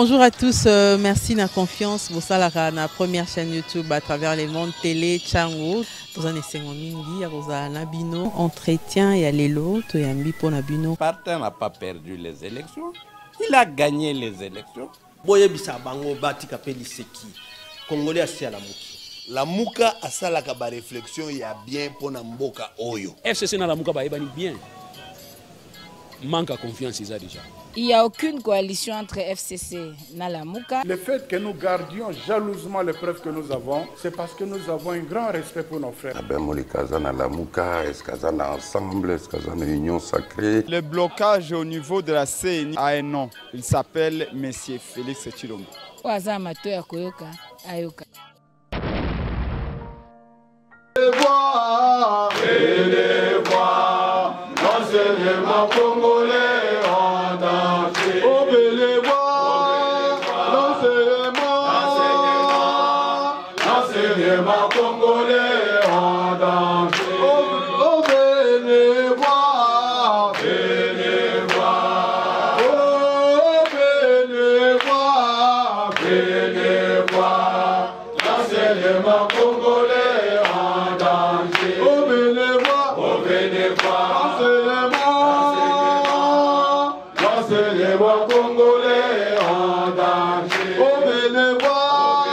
Bonjour à tous, merci de la confiance. Vous savez, la première chaîne YouTube à travers les mondes télé, Chango. Vous en êtes mingi, vous avez Nabino, entretien et Alelo, tu as mis pour Nabino. Partin n'a pas perdu les élections, il a gagné les élections. Boye bisa bango bati kapeli seki. Congolais asi à la muki. La muka asala ka ba réflexion ya bien pour na mboka oyo. FCC na la muka ba ebani bien. Manque à confiance ils a déjà. Il n'y a aucune coalition entre FCC et Nalamuka. Le fait que nous gardions jalousement les preuves que nous avons, c'est parce que nous avons un grand respect pour nos frères. Union sacrée. Le blocage au niveau de la CNI a un nom. Il s'appelle Monsieur Félix Tshilombo. L'enseignement congolais en danger. Au Bélébois, l'enseignement congolais en danger. Au Bélébois, Bélébois, au Bélébois, Bélébois, l'enseignement congolais en danger. Au Bélébois, au Bélébois. L'enseignement congolais en danger. Au Bénévois,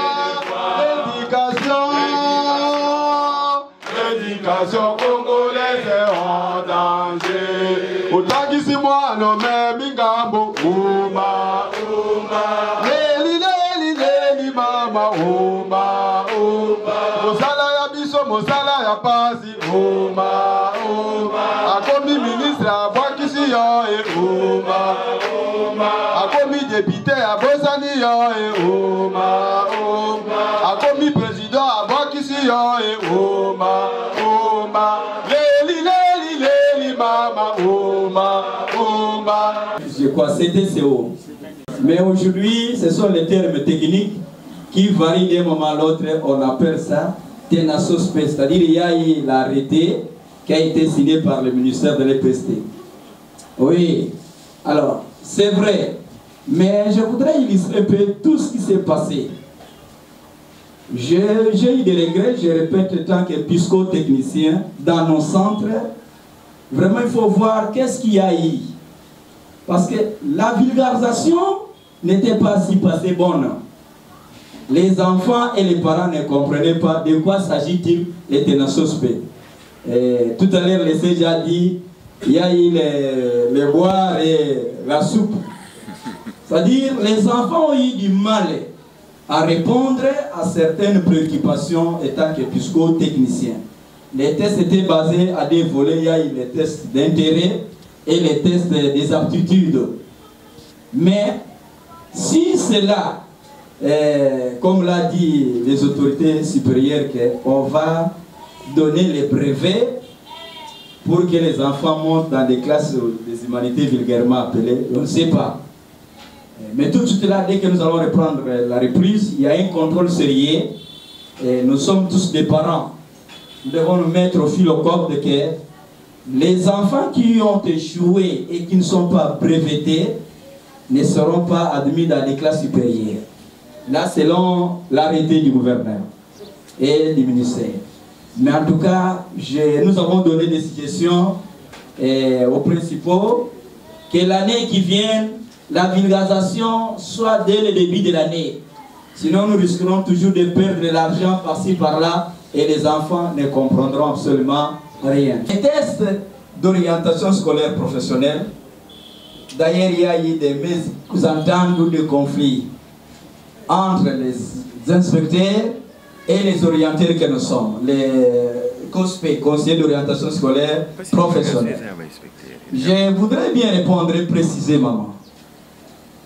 l'éducation congolaise est en danger. Otagisi moi nommé Mingambo, Ouma, Ouma, Leli, Leli, Leli, Mama, Ouma, Ouma, Mosala ya biso, Mosala ya pasi, Ouma, Ouma, akomi ministre abwakisi yo e Ouma, Ouma, akomi député abosani yo e Ouma, Ouma, akomi président abwakisi yo e Ouma, Ouma, Leli, Leli, Leli, Mama, Ouma, Ouma. Je crois que c'était CO. Mais aujourd'hui, ce sont les termes techniques qui varient d'un moment à l'autre. On appelle ça tenasospect, c'est-à-dire il y a eu l'arrêté qui a été signé par le ministère de l'EPST. Oui, alors, c'est vrai, mais je voudrais illustrer un peu tout ce qui s'est passé. J'ai eu des regrets, je répète, tant que psychotechnicien, dans nos centres, vraiment il faut voir qu'est-ce qu'il y a eu. Parce que la vulgarisation n'était pas si passée bonne. Les enfants et les parents ne comprenaient pas de quoi s'agit-il les tenasospect. Tout à l'heure, le CG a dit il y a eu les boire et la soupe. C'est-à-dire les enfants ont eu du mal à répondre à certaines préoccupations étant que psychotechnicien. Les tests étaient basés à des volets, il y a eu les tests d'intérêt et les tests des aptitudes. Mais si cela, comme l'a dit les autorités supérieures, qu'on va donner les brevets pour que les enfants montent dans des classes des humanités vulgairement appelées, on ne sait pas. Mais tout de suite là, dès que nous allons reprendre la reprise, il y a un contrôle sérieux. Et nous sommes tous des parents. Nous devons nous mettre au fil au corde que les enfants qui ont échoué et qui ne sont pas brevetés ne seront pas admis dans les classes supérieures. Là, selon l'arrêté du gouverneur et du ministère. Mais en tout cas, nous avons donné des suggestions aux principaux que l'année qui vient, la vulgarisation soit dès le début de l'année. Sinon, nous risquerons toujours de perdre de l'argent par-ci, par-là, et les enfants ne comprendront absolument rien. Les tests d'orientation scolaire professionnelle, d'ailleurs, il y a eu des mésententes ou des conflits entre les inspecteurs et les orienteurs que nous sommes, les COSPE, conseillers d'orientation scolaire professionnelle. Je voudrais bien répondre précisément.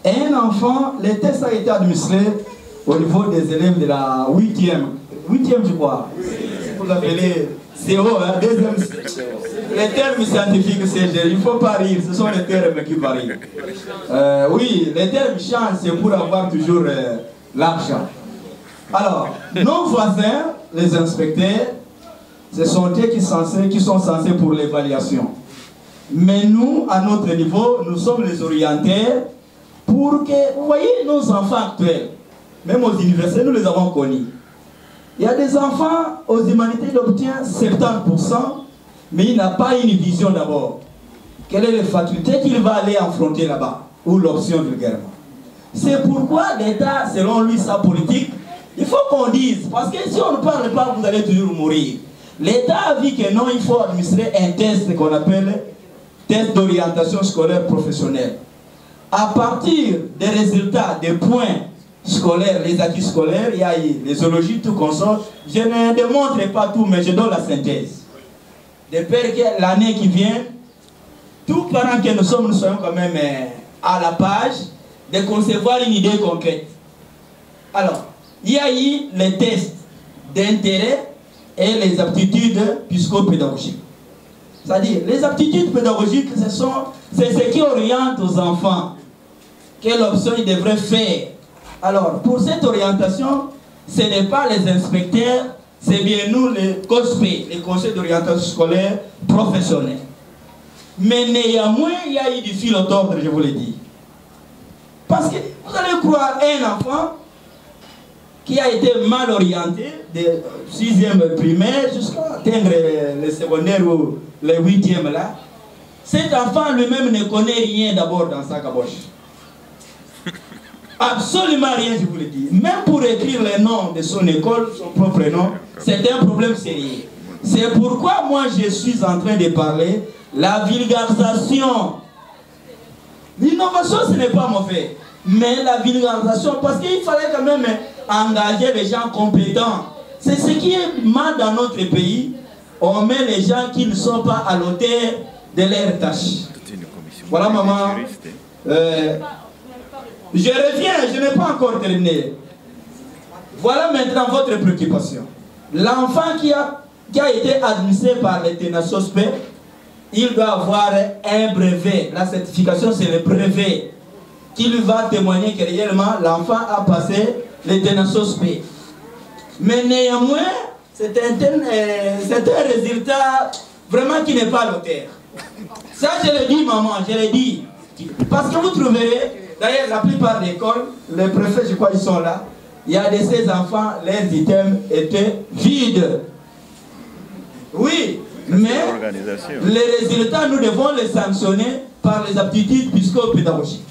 Un enfant, le test a été administré au niveau des élèves de la 8e je crois. Vous appelez CO, hein, deuxième. Les termes scientifiques, il ne faut pas rire, ce sont les termes qui varient. Oui, les termes changent, c'est pour avoir toujours l'argent. Alors, nos voisins, les inspecteurs, ce sont eux qui sont censés pour l'évaluation. Mais nous, à notre niveau, nous sommes les orienteurs pour que, vous voyez, nos enfants actuels, même aux universités, nous les avons connus. Il y a des enfants aux humanités, ils obtiennent 70%, mais il n'a pas une vision d'abord. Quelle est la faculté qu'il va aller affronter là-bas, ou l'option vulgairement. C'est pourquoi l'État, selon lui, sa politique, il faut qu'on dise, parce que si on ne parle pas, vous allez toujours mourir. L'État a vu que non, il faut administrer un test qu'on appelle test d'orientation scolaire professionnelle. À partir des résultats, des points scolaires, les acquis scolaires, il y a les zoologies, tout consort. Je ne démontre pas tout, mais je donne la synthèse. De peur que l'année qui vient, tous parents que nous sommes, nous soyons quand même à la page de concevoir une idée concrète. Alors, il y a eu les tests d'intérêt et les aptitudes psychopédagogiques. C'est-à-dire, les aptitudes pédagogiques, c'est ce qui oriente aux enfants. Quelle option ils devraient faire. Alors, pour cette orientation, ce n'est pas les inspecteurs, c'est bien nous, les COSP, les conseils d'orientation scolaire professionnels. Mais néanmoins, il y a eu du fil au tordre, je vous l'ai dit. Parce que vous allez croire un enfant qui a été mal orienté, de 6e primaire jusqu'à atteindre le secondaire ou le 8e là. Cet enfant lui-même ne connaît rien d'abord dans sa caboche. Absolument rien, je vous le dis. Même pour écrire le nom de son école, son propre nom, c'est un problème sérieux. C'est pourquoi moi je suis en train de parler la vulgarisation. L'innovation, ce n'est pas mauvais. Mais la vulgarisation, parce qu'il fallait quand même engager les gens compétents. C'est ce qui est mal dans notre pays. On met les gens qui ne sont pas à l'auteur de leurs tâches. Voilà, maman. Je reviens, je n'ai pas encore terminé. Voilà maintenant votre préoccupation. L'enfant qui a été administré par l'ETNA-SOSPE, il doit avoir un brevet. La certification, c'est le brevet qui lui va témoigner que réellement l'enfant a passé l'ETNA-SOSPE. Mais néanmoins, c'est un résultat vraiment qui n'est pas l'auteur. Ça, je le dis, maman, je le dis. Parce que vous trouverez, d'ailleurs, la plupart des écoles, les préfets, je crois, ils sont là. Il y a de ces enfants, leurs items étaient vides. Oui, mais les résultats, nous devons les sanctionner par les aptitudes psychopédagogiques.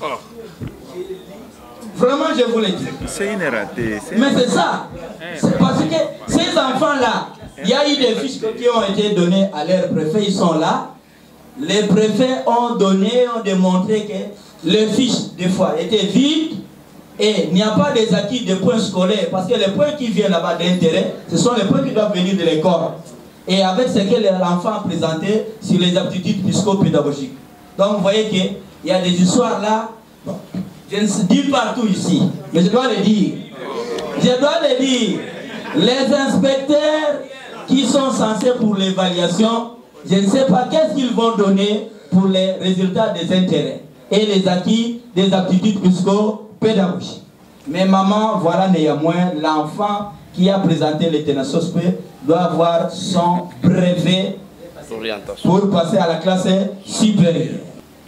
Vraiment, je vous le dis. C'est une ratée. Mais c'est ça. C'est parce que ces enfants-là, il y a eu des fiches qui ont été données à leurs préfets, ils sont là. Les préfets ont démontré que les fiches, des fois, étaient vides et il n'y a pas des acquis de points scolaires parce que les points qui viennent là-bas d'intérêt, ce sont les points qui doivent venir de l'école. Et avec ce que l'enfant a présenté sur les aptitudes psychopédagogiques. Donc vous voyez qu'il y a des histoires là. Bon, je ne dis partout ici, mais je dois le dire. Je dois le dire. Les inspecteurs qui sont censés pour l'évaluation, je ne sais pas qu'est-ce qu'ils vont donner pour les résultats des intérêts et les acquis des aptitudes psychopédagogiques. Mais maman, voilà néanmoins l'enfant qui a présenté l'ETNA-SOSPE doit avoir son brevet pour passer à la classe supérieure.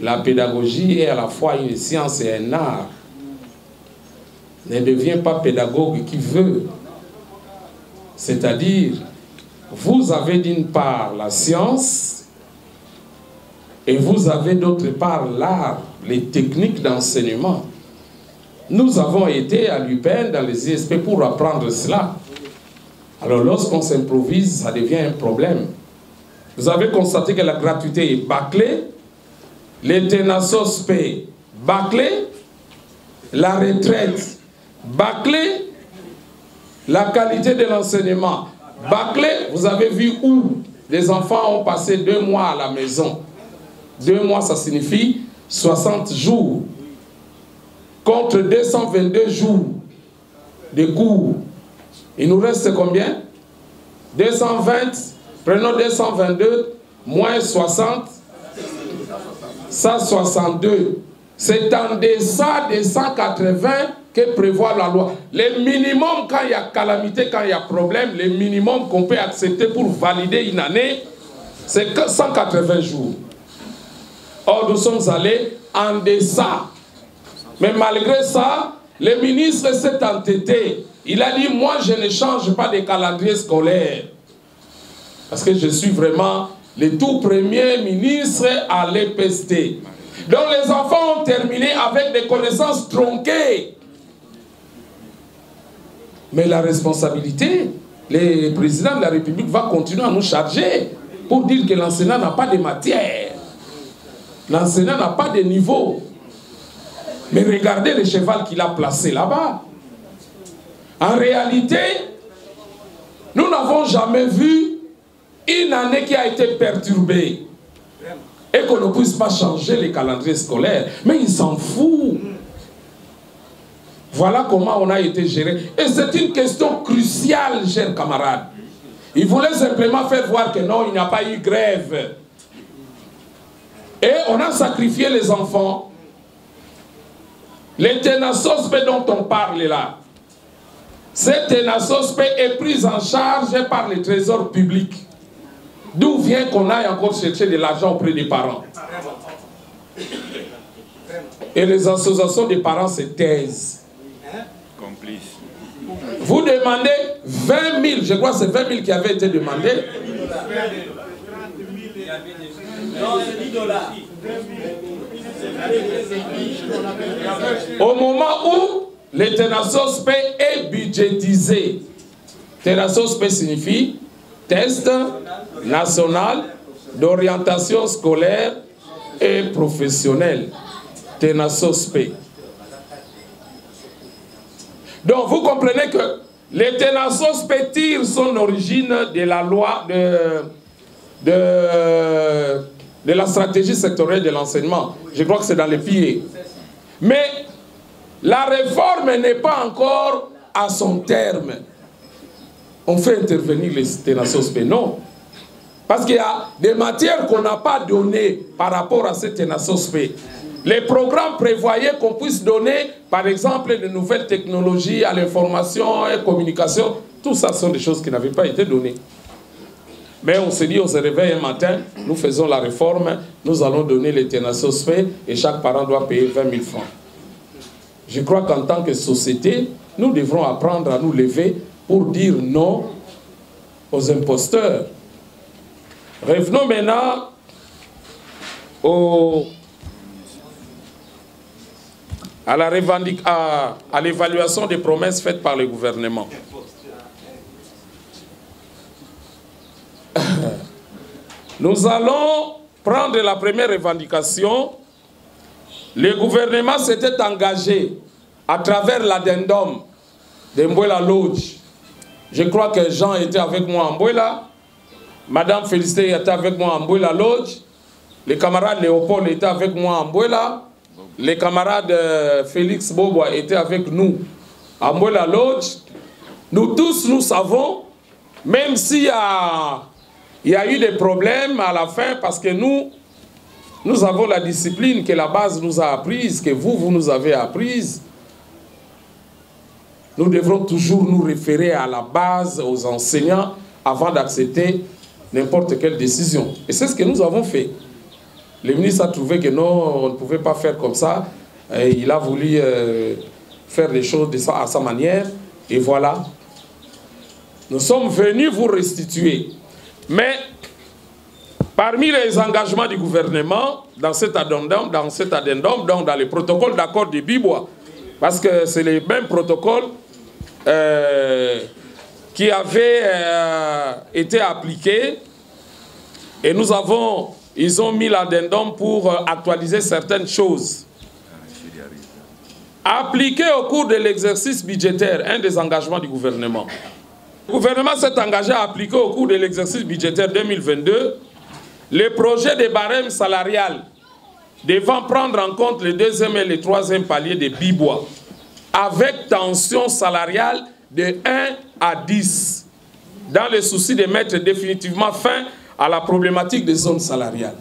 La pédagogie est à la fois une science et un art. Ne devient pas pédagogue qui veut. C'est-à-dire, vous avez d'une part la science et vous avez d'autre part l'art, les techniques d'enseignement. Nous avons été à l'UPN dans les ISP pour apprendre cela. Alors lorsqu'on s'improvise, ça devient un problème. Vous avez constaté que la gratuité est bâclée, l'ETNA-SOSPE bâclée, la retraite bâclée, la qualité de l'enseignement bâclée. Vous avez vu où les enfants ont passé 2 mois à la maison. 2 mois, ça signifie 60 jours. Contre 222 jours de cours. Il nous reste combien? 220, prenons 222, moins 60, 162. C'est en deçà des 180 que prévoit la loi. Le minimum, quand il y a calamité, quand il y a problème, le minimum qu'on peut accepter pour valider une année, c'est 180 jours. Or, nous sommes allés en deçà. Mais malgré ça, le ministre s'est entêté. Il a dit, moi je ne change pas de calendrier scolaire. Parce que je suis vraiment le tout premier ministre à l'EPST. Donc les enfants ont terminé avec des connaissances tronquées. Mais la responsabilité, le président de la République va continuer à nous charger pour dire que l'enseignant n'a pas de matière. L'enseignant n'a pas de niveau. Mais regardez le cheval qu'il a placé là-bas. En réalité, nous n'avons jamais vu une année qui a été perturbée et qu'on ne puisse pas changer les calendriers scolaires. Mais il s'en fout. Voilà comment on a été géré. Et c'est une question cruciale, chers camarades. Ils voulaient simplement faire voir que non, il n'y a pas eu grève. Et on a sacrifié les enfants. Les TENASOSP dont on parle là, cette TENASOSP est prise en charge par le trésor public. D'où vient qu'on aille encore chercher de l'argent auprès des parents. Et les associations des parents se taisent. Complice. Vous demandez 20 000, je crois que c'est 20 000 qui avaient été demandés. Au moment où le TENASOSP est budgétisé, TENASOSP signifie Test national d'orientation scolaire et professionnelle. TENASOSP. Donc vous comprenez que le TENASOSP tire son origine de la loi de la stratégie sectorielle de l'enseignement. Je crois que c'est dans les pieds. Mais la réforme n'est pas encore à son terme. On fait intervenir les TENASOSP, non. Parce qu'il y a des matières qu'on n'a pas données par rapport à ces TENASOSP. Les programmes prévoyaient qu'on puisse donner, par exemple, de nouvelles technologies à l'information et communication. Tout ça sont des choses qui n'avaient pas été données. Mais on s'est dit, on se réveille un matin, nous faisons la réforme, nous allons donner les TENASOSP et chaque parent doit payer 20 000 francs. Je crois qu'en tant que société, nous devrons apprendre à nous lever pour dire non aux imposteurs. Revenons maintenant à l'évaluation des promesses faites par le gouvernement. Nous allons prendre la première revendication. Le gouvernement s'était engagé à travers l'addendum de Mbouela Lodge. Je crois que Jean était avec moi à Mbouela, Madame Félicité était avec moi à Mbouela Lodge, le camarade Léopold était avec moi à Mbouela, les camarades Félix Boboa étaient avec nous à Mbouela Lodge. Nous tous, nous savons, même s'il y a eu des problèmes à la fin, parce que nous avons la discipline que la base nous a apprise, que vous nous avez apprise. Nous devrons toujours nous référer à la base, aux enseignants, avant d'accepter n'importe quelle décision. Et c'est ce que nous avons fait. Le ministre a trouvé que non, on ne pouvait pas faire comme ça. Et il a voulu faire les choses à sa manière. Et voilà. Nous sommes venus vous restituer. Mais parmi les engagements du gouvernement, dans cet addendum, donc dans le protocole d'accord de Bibois, parce que c'est le même protocole qui avait été appliqué, et ils ont mis l'addendum pour actualiser certaines choses. Appliqué au cours de l'exercice budgétaire, un des engagements du gouvernement. Le gouvernement s'est engagé à appliquer au cours de l'exercice budgétaire 2022 les projets de barème salarial devant prendre en compte le deuxième et le troisième palier de Bibois, avec tension salariale de 1 à 10, dans le souci de mettre définitivement fin à la problématique des zones salariales.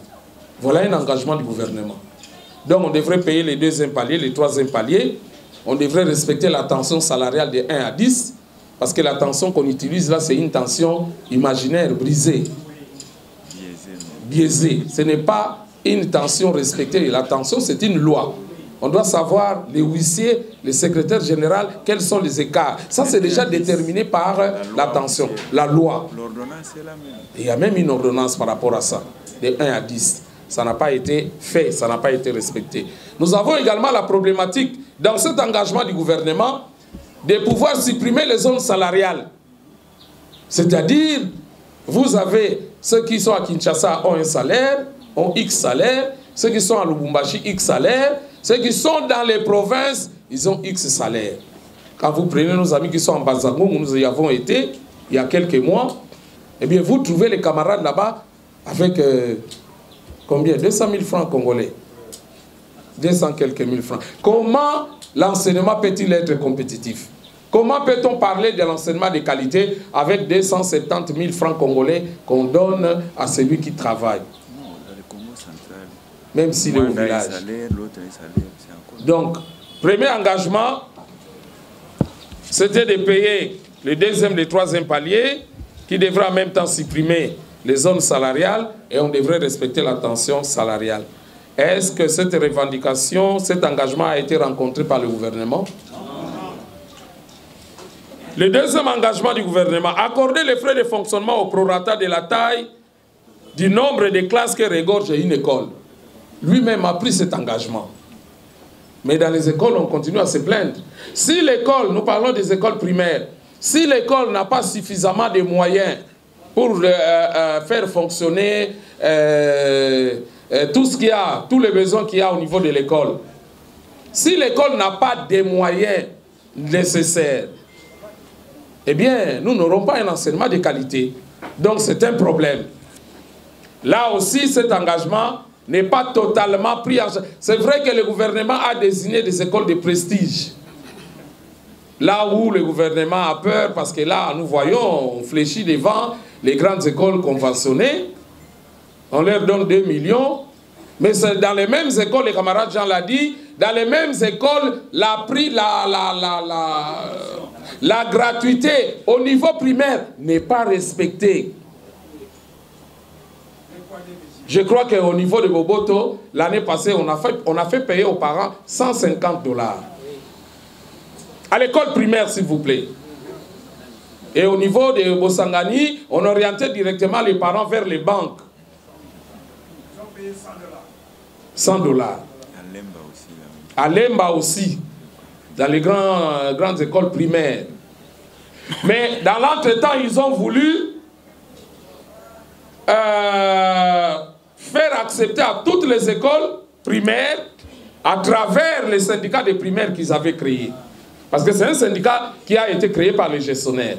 Voilà un engagement du gouvernement. Donc on devrait payer le deuxième palier, le troisième palier, on devrait respecter la tension salariale de 1 à 10, parce que la tension qu'on utilise là, c'est une tension imaginaire, brisée, biaisée. Ce n'est pas une tension respectée. La tension, c'est une loi. on doit savoir, les huissiers, les secrétaires généraux, quels sont les écarts. Ça, c'est déjà déterminé par la tension, la loi. L'ordonnance est la même. Il y a même une ordonnance par rapport à ça, de 1 à 10. Ça n'a pas été fait, ça n'a pas été respecté. Nous avons également la problématique, dans cet engagement du gouvernement, de pouvoir supprimer les zones salariales. C'est-à-dire, vous avez ceux qui sont à Kinshasa ont un salaire, ont X salaire, ceux qui sont à Lubumbashi, X salaire, ceux qui sont dans les provinces, ils ont X salaire. Quand vous prenez nos amis qui sont en Bazango, où nous y avons été, il y a quelques mois, eh bien, vous trouvez les camarades là-bas avec combien? 200 000 francs congolais. 200 quelques mille francs. Comment l'enseignement peut-il être compétitif? Comment peut-on parler de l'enseignement de qualité avec 270 000 francs congolais qu'on donne à celui qui travaille? Non, dans le Congo central. Même s'il est au village. Donc, premier engagement, c'était de payer le deuxième, le troisième palier, qui devrait en même temps supprimer les zones salariales, et on devrait respecter la tension salariale. Est-ce que cette revendication, cet engagement a été rencontré par le gouvernement? Le deuxième engagement du gouvernement, accorder les frais de fonctionnement au prorata de la taille du nombre de classes que regorge une école. Lui-même a pris cet engagement. Mais dans les écoles, on continue à se plaindre. Si l'école, nous parlons des écoles primaires, si l'école n'a pas suffisamment de moyens pour faire fonctionner tout ce qu'il y a, tous les besoins qu'il y a au niveau de l'école, si l'école n'a pas de moyens nécessaires, eh bien, nous n'aurons pas un enseignement de qualité. Donc, c'est un problème. Là aussi, cet engagement n'est pas totalement pris en charge. C'est vrai que le gouvernement a désigné des écoles de prestige. Là où le gouvernement a peur, parce que là, nous voyons, on fléchit devant les grandes écoles conventionnées. On leur donne 2 millions. Mais c'est dans les mêmes écoles, les camarades Jean l'a dit, dans les mêmes écoles, la gratuité au niveau primaire n'est pas respectée. Je crois qu'au niveau de Boboto, l'année passée, on a fait payer aux parents 150 $. À l'école primaire, s'il vous plaît. Et au niveau de Bosangani, on orientait directement les parents vers les banques. Ils ont payé 100 $. À Lemba aussi, dans les grandes écoles primaires. Mais dans l'entretemps, ils ont voulu faire accepter à toutes les écoles primaires à travers les syndicats des primaires qu'ils avaient créés. Parce que c'est un syndicat qui a été créé par les gestionnaires.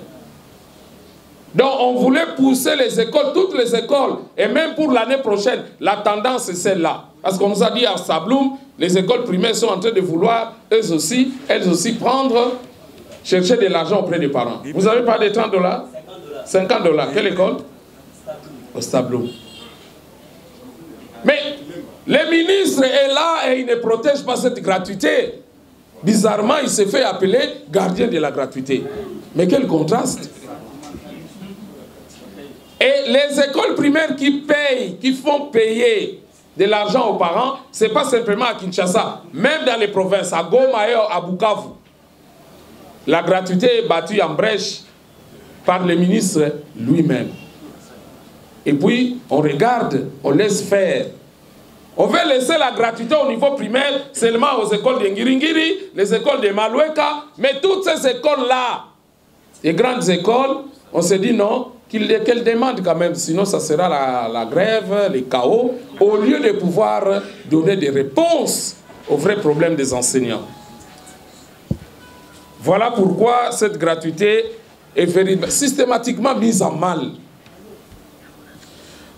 Donc on voulait pousser les écoles, toutes les écoles, et même pour l'année prochaine, la tendance est celle-là. Parce qu'on nous a dit à Sabloum, les écoles primaires sont en train de vouloir, elles aussi, chercher de l'argent auprès des parents. Vous avez pas de 30 $? 50 $. Quelle école? Au Sabloum. Mais le ministre est là et il ne protège pas cette gratuité. Bizarrement, il s'est fait appeler gardien de la gratuité. Mais quel contraste! Et les écoles primaires qui payent, qui font payer de l'argent aux parents, ce n'est pas simplement à Kinshasa, même dans les provinces, à Goma et à Bukavu. La gratuité est battue en brèche par le ministre lui-même. Et puis, on regarde, on laisse faire. On veut laisser la gratuité au niveau primaire seulement aux écoles de Ngiringiri, les écoles de Maloueka, mais toutes ces écoles-là, les grandes écoles, on se dit non, qu'elles demandent quand même, sinon ça sera la grève, les chaos, au lieu de pouvoir donner des réponses aux vrais problèmes des enseignants. Voilà pourquoi cette gratuité est systématiquement mise en mal.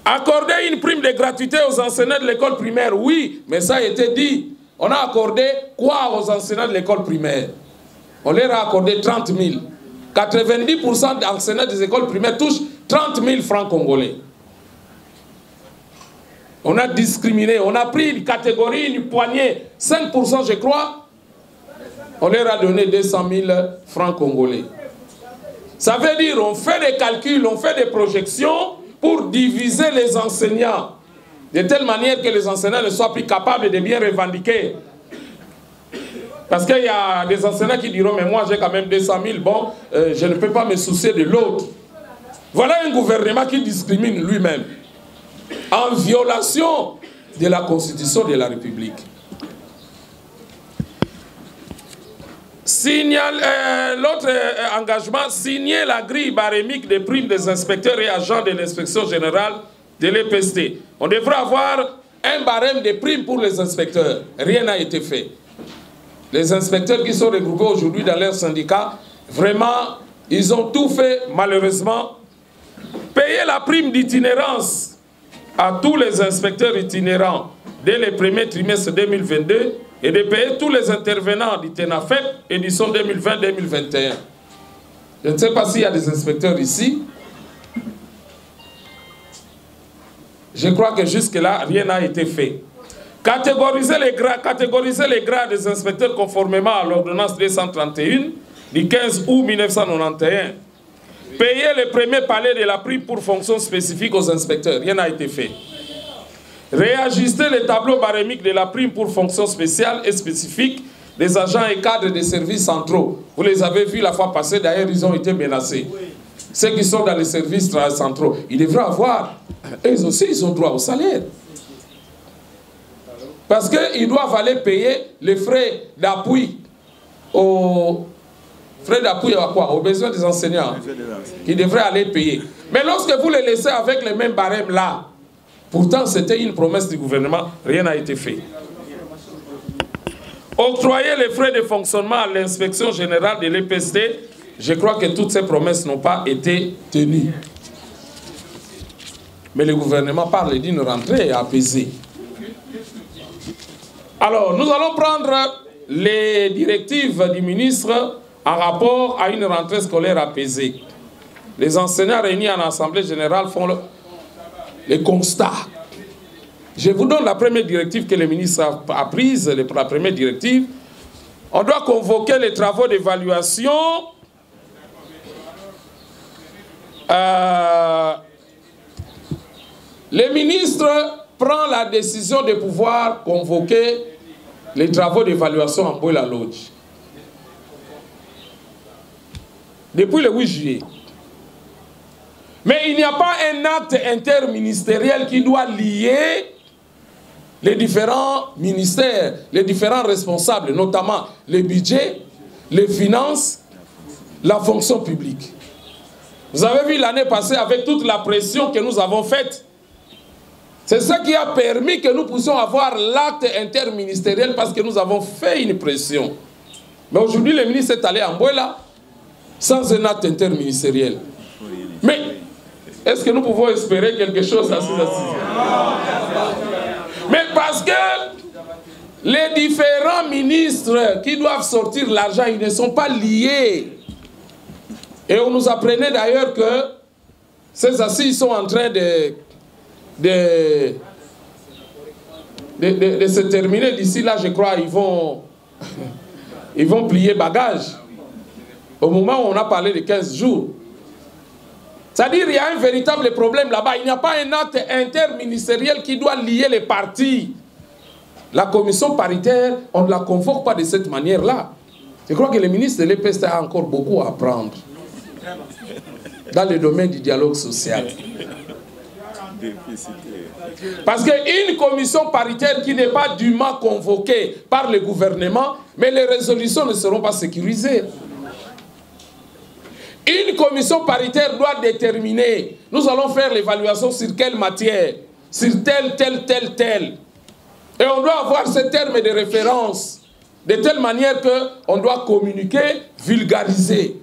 Accorder une prime de gratuité aux enseignants de l'école primaire, oui, mais ça a été dit. On a accordé quoi aux enseignants de l'école primaire? On leur a accordé 30 000. 90% d'enseignants des écoles primaires touchent 30 000 francs congolais. On a discriminé, on a pris une catégorie, une poignée, 5% je crois, on leur a donné 200 000 francs congolais. Ça veut dire on fait des calculs, on fait des projections pour diviser les enseignants, de telle manière que les enseignants ne soient plus capables de bien revendiquer. Parce qu'il y a des enseignants qui diront, mais moi j'ai quand même 200 000, bon, je ne peux pas me soucier de l'autre. Voilà un gouvernement qui discrimine lui-même, en violation de la Constitution de la République. L'autre engagement, signer la grille barémique des primes des inspecteurs et agents de l'inspection générale de l'EPST. On devrait avoir un barème de primes pour les inspecteurs. Rien n'a été fait. Les inspecteurs qui sont regroupés aujourd'hui dans leur syndicat, vraiment, ils ont tout fait, malheureusement. Payer la prime d'itinérance à tous les inspecteurs itinérants dès le premier trimestre 2022 et de payer tous les intervenants du TENAFEP édition 2020-2021. Je ne sais pas s'il y a des inspecteurs ici. Je crois que jusque-là, rien n'a été fait. Catégoriser les grades des inspecteurs conformément à l'ordonnance 231 du 15 août 1991. Payer le premier palier de la prime pour fonction spécifique aux inspecteurs. Rien n'a été fait. Réajuster les tableaux barémiques de la prime pour fonction spéciale et spécifique des agents et cadres des services centraux. Vous les avez vus la fois passée, d'ailleurs ils ont été menacés. Ceux qui sont dans les services centraux, ils devraient avoir, eux aussi ils ont droit au salaire. Parce qu'ils doivent aller payer les frais d'appui aux... Frais d'appui à quoi? Aux besoins des enseignants. Qui devraient aller payer. Mais lorsque vous les laissez avec les mêmes barèmes là, pourtant c'était une promesse du gouvernement, rien n'a été fait. Octroyer les frais de fonctionnement à l'inspection générale de l'EPST, je crois que toutes ces promesses n'ont pas été tenues. Mais le gouvernement parle d'une rentrée apaisée. Alors, nous allons prendre les directives du ministre en rapport à une rentrée scolaire apaisée. Les enseignants réunis en assemblée générale font les constats. Je vous donne la première directive que le ministre a prise, la première directive. On doit convoquer les travaux d'évaluation le ministre prend la décision de pouvoir convoquer les travaux d'évaluation en Mboula Lodge. Depuis le 8 juillet. Mais il n'y a pas un acte interministériel qui doit lier les différents ministères, les différents responsables, notamment les budgets, les finances, la fonction publique. Vous avez vu l'année passée avec toute la pression que nous avons faite. C'est ça qui a permis que nous puissions avoir l'acte interministériel parce que nous avons fait une pression. Mais aujourd'hui, le ministre est allé en Mboula sans un acte interministériel. Mais est-ce que nous pouvons espérer quelque chose à ce sujet? Mais parce que les différents ministres qui doivent sortir l'argent, ils ne sont pas liés. Et on nous apprenait d'ailleurs que ces assises sont en train de se terminer. D'ici là, je crois, ils vont plier bagage. Au moment où on a parlé de 15 jours. C'est-à-dire qu'il y a un véritable problème là-bas. Il n'y a pas un acte interministériel qui doit lier les partis. La commission paritaire, on ne la convoque pas de cette manière-là. Je crois que le ministre de l'EPST a encore beaucoup à apprendre dans le domaine du dialogue social. Parce qu'une commission paritaire qui n'est pas dûment convoquée par le gouvernement, mais les résolutions ne seront pas sécurisées. Une commission paritaire doit déterminer, nous allons faire l'évaluation sur quelle matière, sur telle. Et on doit avoir ce terme de référence, de telle manière qu'on doit communiquer, vulgariser.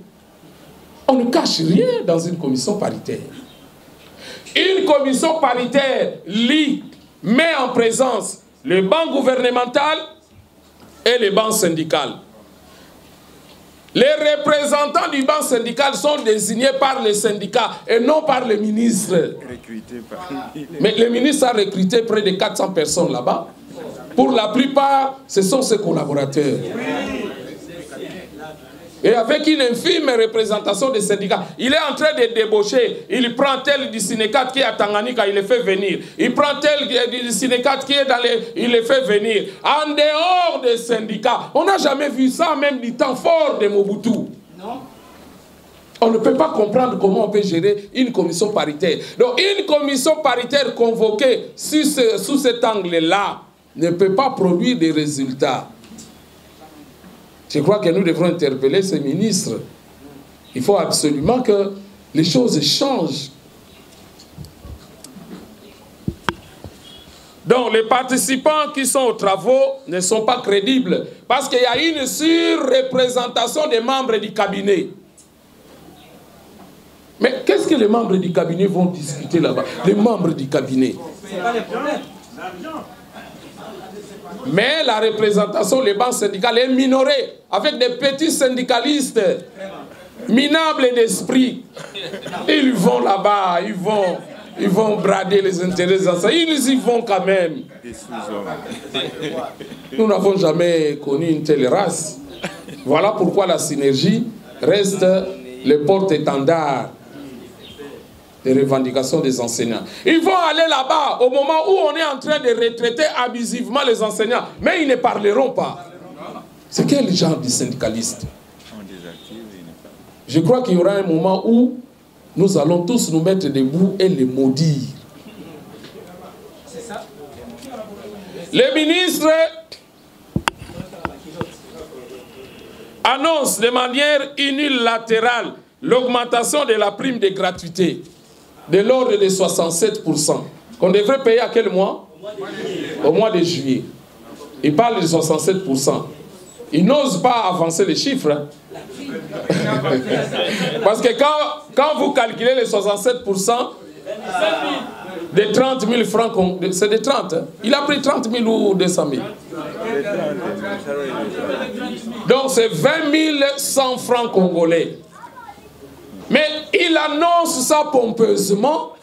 On ne cache rien dans une commission paritaire. Une commission paritaire met en présence le banc gouvernemental et le banc syndical. Les représentants du banc syndical sont désignés par les syndicats et non par les ministres. Mais le ministre a recruté près de 400 personnes là-bas. Pour la plupart, ce sont ses collaborateurs. Et avec une infime représentation des syndicats, il est en train de débaucher. Il prend tel du Sénécat qui est à Tanganyika, il le fait venir. Il prend tel du Sénécat qui est dans les... il le fait venir. En dehors des syndicats. On n'a jamais vu ça, même du temps fort de Mobutu. Non. On ne peut pas comprendre comment on peut gérer une commission paritaire. Donc une commission paritaire convoquée sous cet angle-là ne peut pas produire des résultats. Je crois que nous devrons interpeller ces ministres. Il faut absolument que les choses changent. Donc les participants qui sont aux travaux ne sont pas crédibles parce qu'il y a une surreprésentation des membres du cabinet. Mais qu'est-ce que les membres du cabinet vont discuter là-bas? Les membres du cabinet. C'est pas le problème. Mais la représentation, les banques syndicales est minorée avec des petits syndicalistes minables d'esprit. Ils vont là-bas, ils vont brader les intérêts des enseignants. Ils y vont quand même. Nous n'avons jamais connu une telle race. Voilà pourquoi la synergie reste le porte-étendard des revendications des enseignants. Ils vont aller là-bas au moment où on est en train de retraiter abusivement les enseignants, mais ils ne parleront pas. C'est quel genre de syndicaliste? Je crois qu'il y aura un moment où nous allons tous nous mettre debout et les maudire. Les ministres annoncent de manière unilatérale l'augmentation de la prime de gratuité de l'ordre de 67%. Qu'on devrait payer à quel mois? Au mois de juillet. Ils parlent de 67%. Ils n'osent pas avancer les chiffres. Hein. Parce que quand vous calculez les 67%, de 30 000 francs, c'est de 30. Hein. Il a pris 30 000 ou 200 000. Donc c'est 20 100 francs congolais. Mais il annonce ça pompeusement.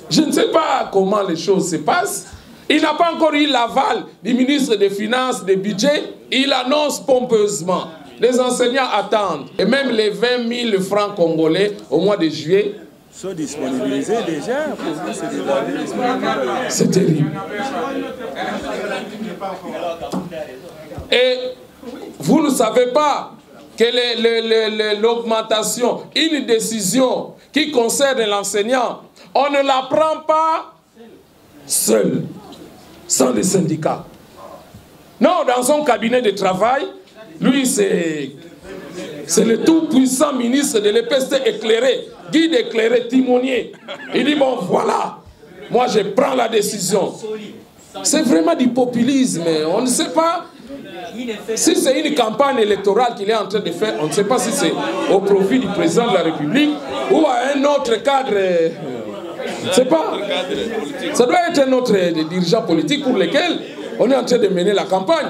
Je ne sais pas comment les choses se passent. Il n'a pas encore eu l'aval du ministre des Finances, des budgets. Il annonce pompeusement. Les enseignants attendent. Et même les 20 000 francs congolais au mois de juillet sont disponibilisés déjà. C'est terrible. Et vous ne savez pas que l'augmentation, une décision qui concerne l'enseignant, on ne la prend pas seul, sans les syndicats. Non, dans son cabinet de travail, lui c'est le tout-puissant ministre de l'EPST éclairé, guide éclairé, timonier. Il dit bon voilà, moi je prends la décision. C'est vraiment du populisme, on ne sait pas. Si c'est une campagne électorale qu'il est en train de faire, on ne sait pas si c'est au profit du président de la République ou à un autre cadre. Je ne sais pas. Ça doit être un autre dirigeant politique pour lequel on est en train de mener la campagne.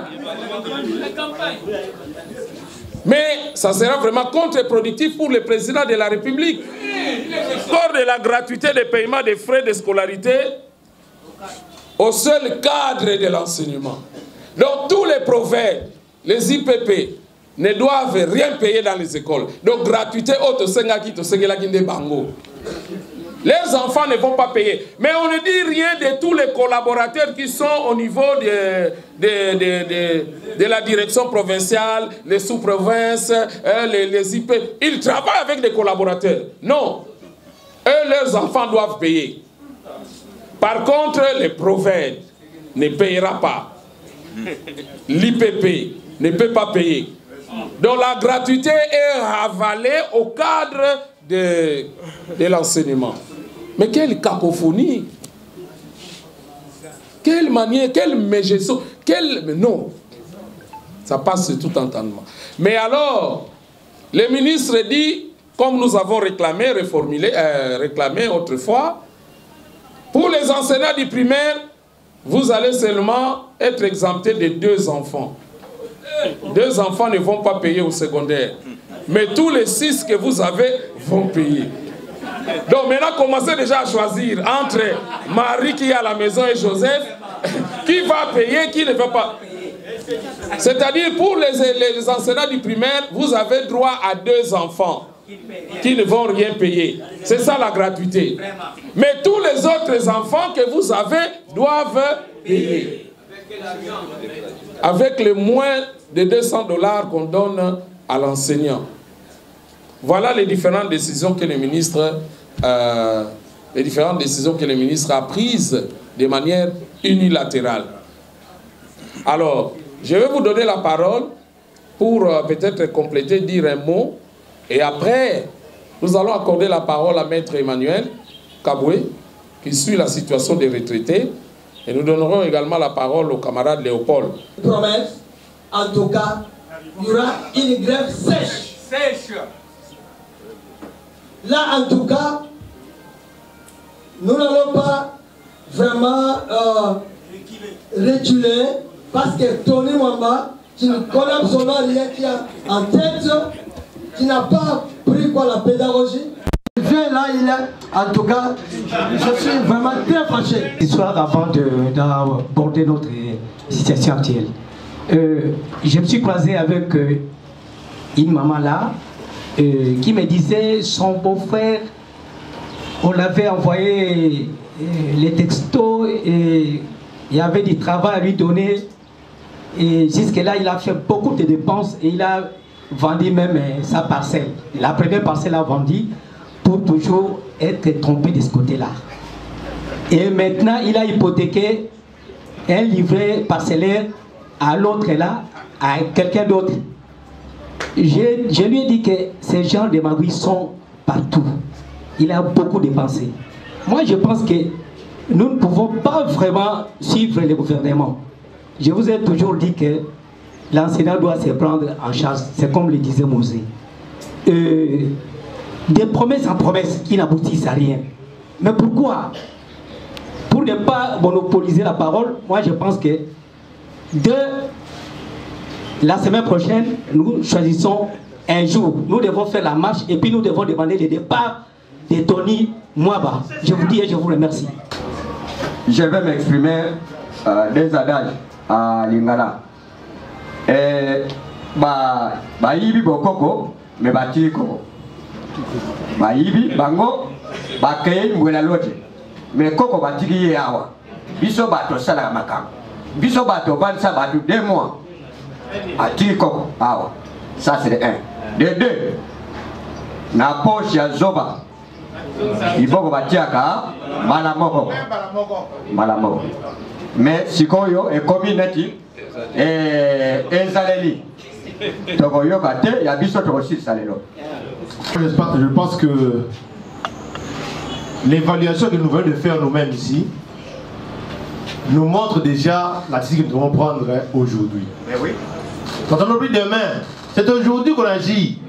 Mais ça sera vraiment contre-productif pour le président de la République. Hors de la gratuité des paiements des frais de scolarité au seul cadre de l'enseignement. Donc tous les prophètes, les IPP, ne doivent rien payer dans les écoles. Donc gratuité, les enfants ne vont pas payer. Mais on ne dit rien de tous les collaborateurs qui sont au niveau de la direction provinciale, les sous-provinces, les IP. Ils travaillent avec des collaborateurs. Non. Eux, leurs enfants doivent payer. Par contre, les prophètes ne payera pas. L'IPP ne peut pas payer. Donc la gratuité est avalée au cadre de l'enseignement. Mais quelle cacophonie! Quelle manière, quelle mégestion, non, ça passe sur tout entendement. Mais alors, le ministre dit, comme nous avons réclamé, réclamé autrefois, pour les enseignants du primaire, vous allez seulement être exempté de 2 enfants. 2 enfants ne vont pas payer au secondaire. Mais tous les 6 que vous avez vont payer. Donc maintenant, commencez déjà à choisir entre Marie qui est à la maison et Joseph, qui va payer, qui ne va pas. C'est-à-dire, pour les enseignants du primaire, vous avez droit à 2 enfants qui ne vont rien payer. C'est ça la gratuité. Mais tous les autres enfants que vous avez doivent payer. Avec le moins de $200 qu'on donne à l'enseignant. Voilà les différentes décisions que le ministre a prises de manière unilatérale. Alors, je vais vous donner la parole pour peut-être compléter, dire un mot. Et après, nous allons accorder la parole à Maître Emmanuel Kaboué, qui suit la situation des retraités. Et nous donnerons également la parole au camarade Léopold. Promesse, en tout cas, il y aura une grève sèche. Là, en tout cas, nous n'allons pas vraiment reculer parce que Tony Mwamba, qui ne connaît absolument rien, qui a en tête, qui n'a pas pris quoi la pédagogie. Là, il est, en tout cas, je suis vraiment très fâché. L'histoire avant d'aborder notre situation actuelle. Je me suis croisé avec une maman là qui me disait son beau-frère, on l'avait envoyé les textos et il y avait du travail à lui donner. Et jusque-là, il a fait beaucoup de dépenses et il a vendu même sa parcelle. La première parcelle a vendu pour toujours être trompé de ce côté-là. Et maintenant, il a hypothéqué un livret parcellaire à l'autre là, à quelqu'un d'autre. Je lui ai dit que ces gens de magouilles sont partout. Il a beaucoup dépensé. Moi, je pense que nous ne pouvons pas vraiment suivre le gouvernement. Je vous ai toujours dit que l'enseignant doit se prendre en charge. C'est comme le disait Mosé. Des promesses en promesses qui n'aboutissent à rien. Mais pourquoi? Pour ne pas monopoliser la parole, moi je pense que de la semaine prochaine, nous choisissons un jour. Nous devons faire la marche et puis nous devons demander le départ de Tony Mwamba. Je vous dis et je vous remercie. Je vais m'exprimer des adages à Lingala. Ibi bokoko, mais batiko. Ibi bango, bakei mwela lote. Mais koko batiki yawa. Biso bato sala makam. Biso bato bansa batu 2 mois. Atiki koko awa. Ça c'est de 1. De 2. Na poche ya zoba. Iboko batiaka malamoko. Malamoko. Mais sikoyo e komineti ezaleli. Tokoyo kate ya biso tokosi salelo. Je pense que l'évaluation que nous venons de faire nous-mêmes ici nous montre déjà la décision que nous devons prendre aujourd'hui. Oui. Quand on oublie demain, c'est aujourd'hui qu'on agit.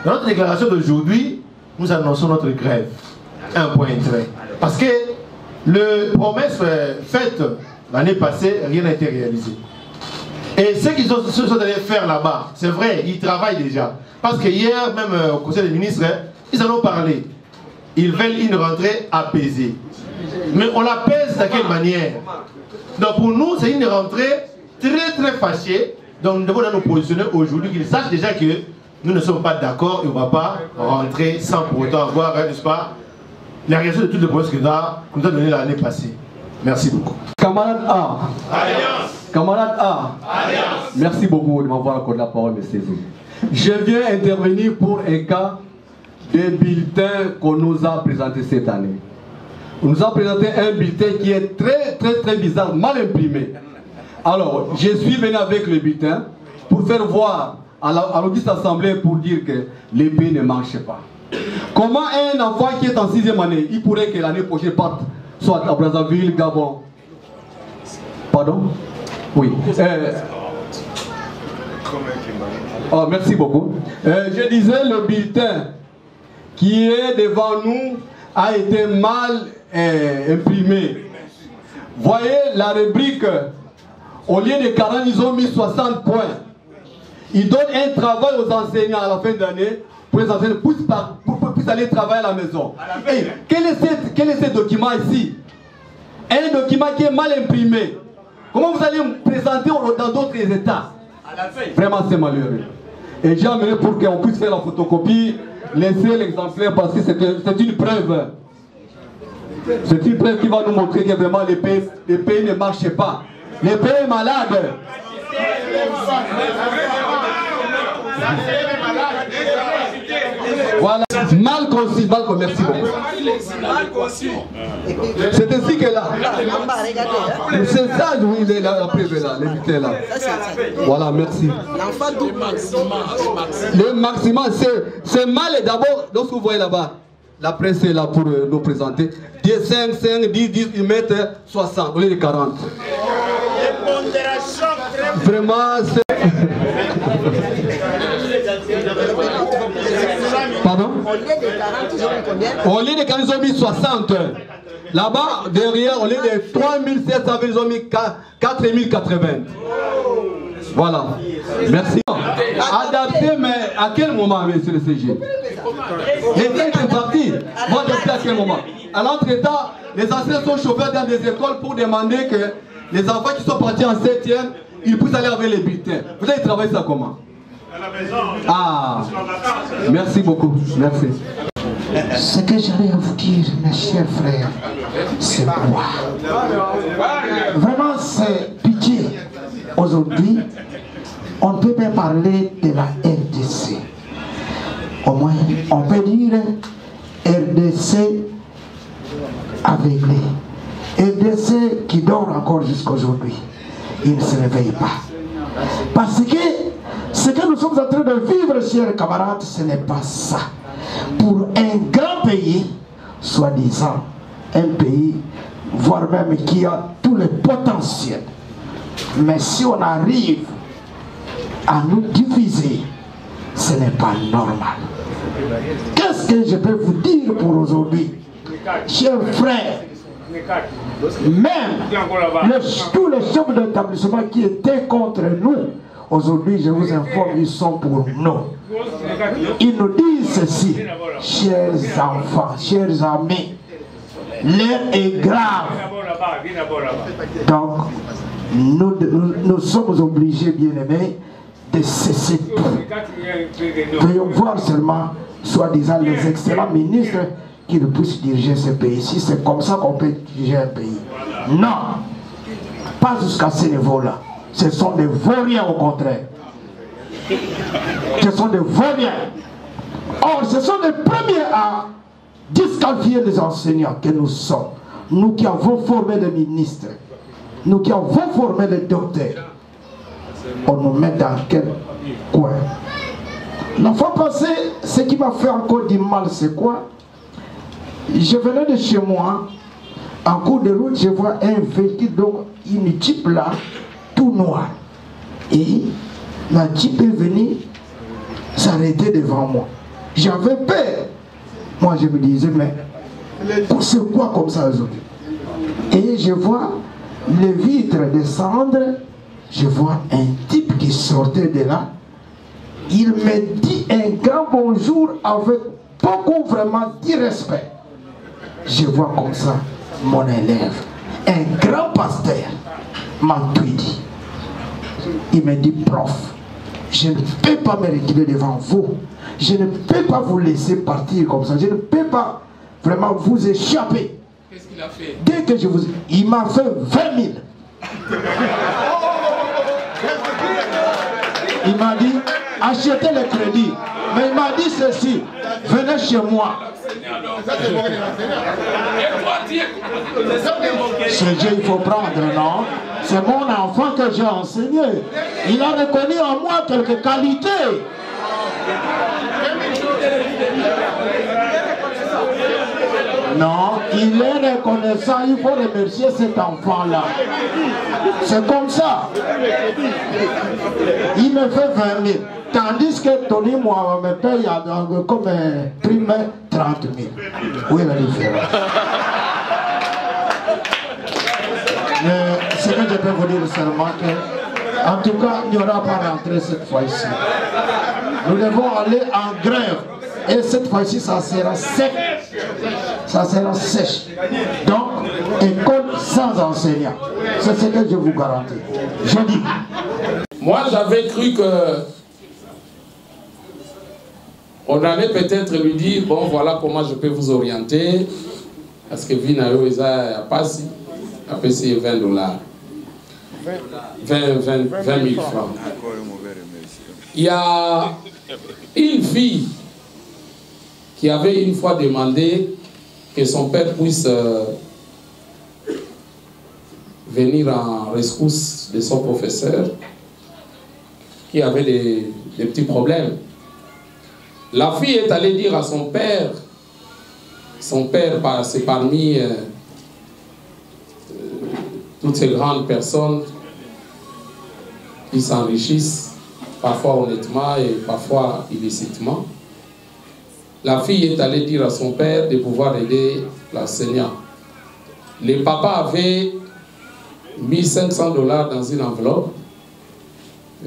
Dans notre déclaration d'aujourd'hui, nous annonçons notre grève. Un point très. Parce que les promesses faites l'année passée, rien n'a été réalisé. Et ce qu'ils sont allés faire là-bas, c'est vrai, ils travaillent déjà. Parce que hier, même au Conseil des ministres, ils en ont parlé. Ils veulent une rentrée apaisée. Mais on l'apaise de quelle manière? Donc pour nous, c'est une rentrée très fâchée. Donc nous devons nous positionner aujourd'hui, qu'ils sachent déjà que nous ne sommes pas d'accord et on ne va pas rentrer sans pour autant avoir, n'est-ce pas, la réaction de toutes les promesses que nous a donné l'année passée. Merci beaucoup. Camarade A. Alliance. Camarade A. Alliance. Merci beaucoup de m'avoir accordé la parole, monsieur. Je viens intervenir pour un cas des bulletins qu'on nous a présenté cette année. On nous a présenté un bulletin qui est très bizarre, mal imprimé. Alors, je suis venu avec le bulletin pour faire voir à l'Auguste Assemblée pour dire que les pays ne marchent pas. Comment un enfant qui est en 6e année, il pourrait que l'année prochaine parte, soit à Brazzaville, Gabon? Pardon? Oui. Oh, merci beaucoup. Je disais, le bulletin qui est devant nous a été mal imprimé. Voyez la rubrique, au lieu de 40, ils ont mis 60 points. Ils donnent un travail aux enseignants à la fin de l'année pour les enseignants puissent aller travailler à la maison. Et quel est ce document ici? Un document qui est mal imprimé. Comment vous allez me présenter dans d'autres États? Vraiment, c'est malheureux. Et j'ai amené pour qu'on puisse faire la photocopie, laisser l'exemplaire parce que c'est une preuve. C'est une preuve qui va nous montrer que vraiment les pays ne marchent pas. Les pays malades. Voilà, mal conçu, merci beaucoup. C'est ainsi que là. C'est ça, oui, il est là, la preuve là, l'évité là. Voilà, merci. Le maximum, c'est mal et d'abord, lorsque vous voyez là-bas, la presse est là pour nous présenter. 10, 5, 5, 10, 10, ils mettent 60, au lieu de 40. Vraiment, c'est... Pardon? Au lieu de 40, ils ont mis 60. Là-bas, derrière, au lieu de 3700, ils ont mis 4080. Voilà. Merci. Adapté, mais à quel moment, monsieur le CG? Les textes sont partis. Moi, adapté à quel moment? À l'entretemps, les anciens sont chauffeurs dans des écoles pour demander que les enfants qui sont partis en 7e, ils puissent aller avec les bulletins. Vous allez travailler ça comment? Ah, merci beaucoup. Merci. Ce que j'allais vous dire, mes chers frères, c'est quoi? Vraiment, c'est pitié. Aujourd'hui, on ne peut pas parler de la RDC. Au moins, on peut dire RDC aveuglé. RDC qui dort encore jusqu'à aujourd'hui. Il ne se réveille pas. Parce que ce que nous sommes en train de vivre, chers camarades, ce n'est pas ça. Pour un grand pays, soi-disant, un pays, voire même qui a tout le potentiel. Mais si on arrive à nous diviser, ce n'est pas normal. Qu'est-ce que je peux vous dire pour aujourd'hui? Chers frères, même tous les chefs d'établissement qui étaient contre nous, aujourd'hui, je vous informe, ils sont pour nous. Ils nous disent ceci: chers enfants, chers amis, l'heure est grave. Donc, nous sommes obligés, bien-aimés, de cesser tout. Veuillons voir seulement, soi-disant, les excellents ministres qui ne puissent diriger ce pays-ci. C'est comme ça qu'on peut diriger un pays. Non, pas jusqu'à ce niveau-là. Ce sont des vauriens au contraire. Ce sont des vauriens. Or, ce sont les premiers à disqualifier les enseignants que nous sommes. Nous qui avons formé les ministres, nous qui avons formé les docteurs, on nous met dans quel coin? La fois passée, ce qui m'a fait encore du mal, c'est quoi? Je venais de chez moi, en cours de route, je vois un véhicule, donc une Jeep là, tout noir. Et la Jeep est venue s'arrêter devant moi. J'avais peur. Moi, je me disais, mais c'est quoi comme ça aujourd'hui? Et je vois les vitres descendre, je vois un type qui sortait de là. Il me dit un grand bonjour avec beaucoup vraiment d'irrespect. Je vois comme ça mon élève, un grand pasteur, m'a tout dit. Il me dit, prof, je ne peux pas me retirer devant vous. Je ne peux pas vous laisser partir comme ça. Je ne peux pas vraiment vous échapper. Qu'est-ce qu'il a fait? Dès que je vous... Il m'a fait 20 000. Il m'a dit, achetez le crédit. Mais il m'a dit ceci, venez chez moi. Ce Dieu, il faut prendre, non? C'est mon enfant que j'ai enseigné. Il a reconnu en moi quelques qualités. Non, il est reconnaissant, il faut remercier cet enfant-là. C'est comme ça. Il me fait 20 000. Tandis que Tony, moi, me paye comme prime 30 000. Où est la différence? Mais ce que je peux vous dire seulement que, en tout cas, il n'y aura pas rentrée cette fois-ci. Nous devons aller en grève. Et cette fois-ci, ça sera sec. Ça sera sèche. Donc, école sans enseignants. C'est ce que je vous garantis. Je dis. Moi, j'avais cru que on allait peut-être lui dire, bon, voilà comment je peux vous orienter. Parce que Vinayo, il a pas si. Après, c'est $20. 20 000 francs. Il y a une fille qui avait une fois demandé que son père puisse venir en rescousse de son professeur qui avait des petits problèmes. La fille est allée dire à son père c'est parmi toutes ces grandes personnes qui s'enrichissent, parfois honnêtement et parfois illicitement. La fille est allée dire à son père de pouvoir aider l'enseignant. Le papa avait mis $500 dans une enveloppe.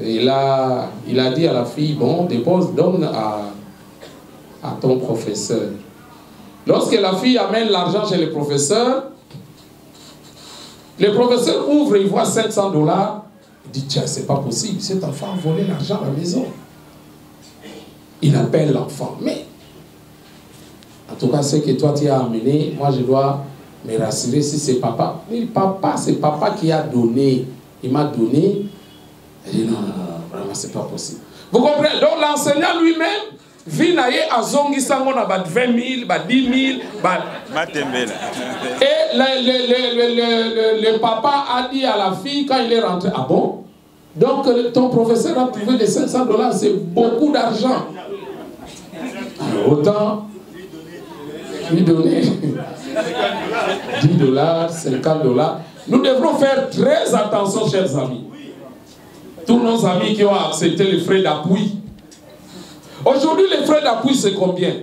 Et il a dit à la fille, bon, donne à ton professeur. Lorsque la fille amène l'argent chez le professeur ouvre, il voit $500. Il dit, tiens, c'est pas possible, cet enfant a volé l'argent à la maison. Il appelle l'enfant, mais en tout cas, ce que toi tu as amené, moi je dois me rassurer si c'est papa. Mais papa, c'est papa qui a donné. Il m'a donné. Il dit, non, vraiment, c'est pas possible. Vous comprenez? Donc l'enseignant lui-même, Vinaye a zongi sango na 20 000, 10 000, et le papa a dit à la fille quand il est rentré, ah bon? Donc ton professeur a trouvé les $500, c'est beaucoup d'argent. Autant lui donner $10, $50. Nous devrons faire très attention, chers amis. Tous nos amis qui ont accepté les frais d'appui. Aujourd'hui, les frais d'appui, c'est combien?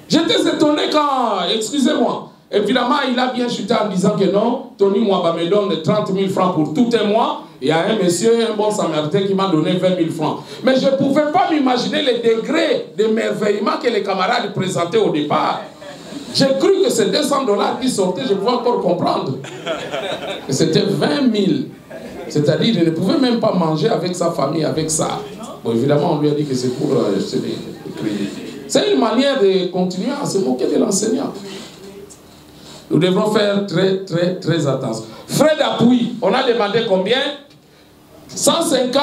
J'étais étonné quand, excusez-moi, évidemment, il a bien chuté en disant que non, Tony Mwaba me donne 30 000 francs pour tout un mois. Il y a un monsieur, un bon samaritain qui m'a donné 20 000 francs. Mais je ne pouvais pas m'imaginer les degrés d'émerveillement que les camarades présentaient au départ. J'ai cru que ces $200 qui sortaient, je pouvais encore comprendre. C'était 20 000. C'est-à-dire, il ne pouvait même pas manger avec sa famille, avec ça. Bon, évidemment, on lui a dit que c'est pour acheter des crédits. C'est une manière de continuer à se moquer de l'enseignant. Nous devrons faire très, très, très attention. Frais d'appui, on a demandé combien? 150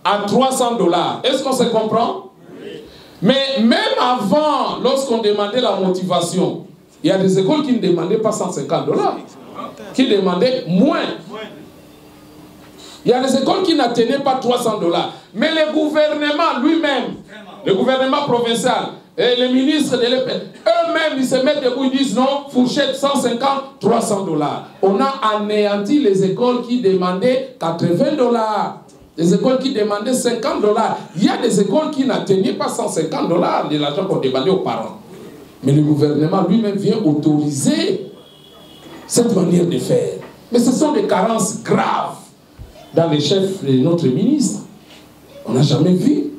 à $300. Est-ce qu'on se comprend? Mais même avant, lorsqu'on demandait la motivation, il y a des écoles qui ne demandaient pas $150, qui demandaient moins. Il y a des écoles qui n'atteignaient pas $300. Mais le gouvernement lui-même, le gouvernement provincial, et les ministres de l'EPE, eux-mêmes, ils se mettent debout, ils disent non, fourchette 150, $300. On a anéanti les écoles qui demandaient $80. Les écoles qui demandaient $50. Il y a des écoles qui n'atteignaient pas $150 de l'argent qu'on demandait aux parents. Mais le gouvernement lui-même vient autoriser cette manière de faire. Mais ce sont des carences graves dans les chefs de notre ministre. On n'a jamais vu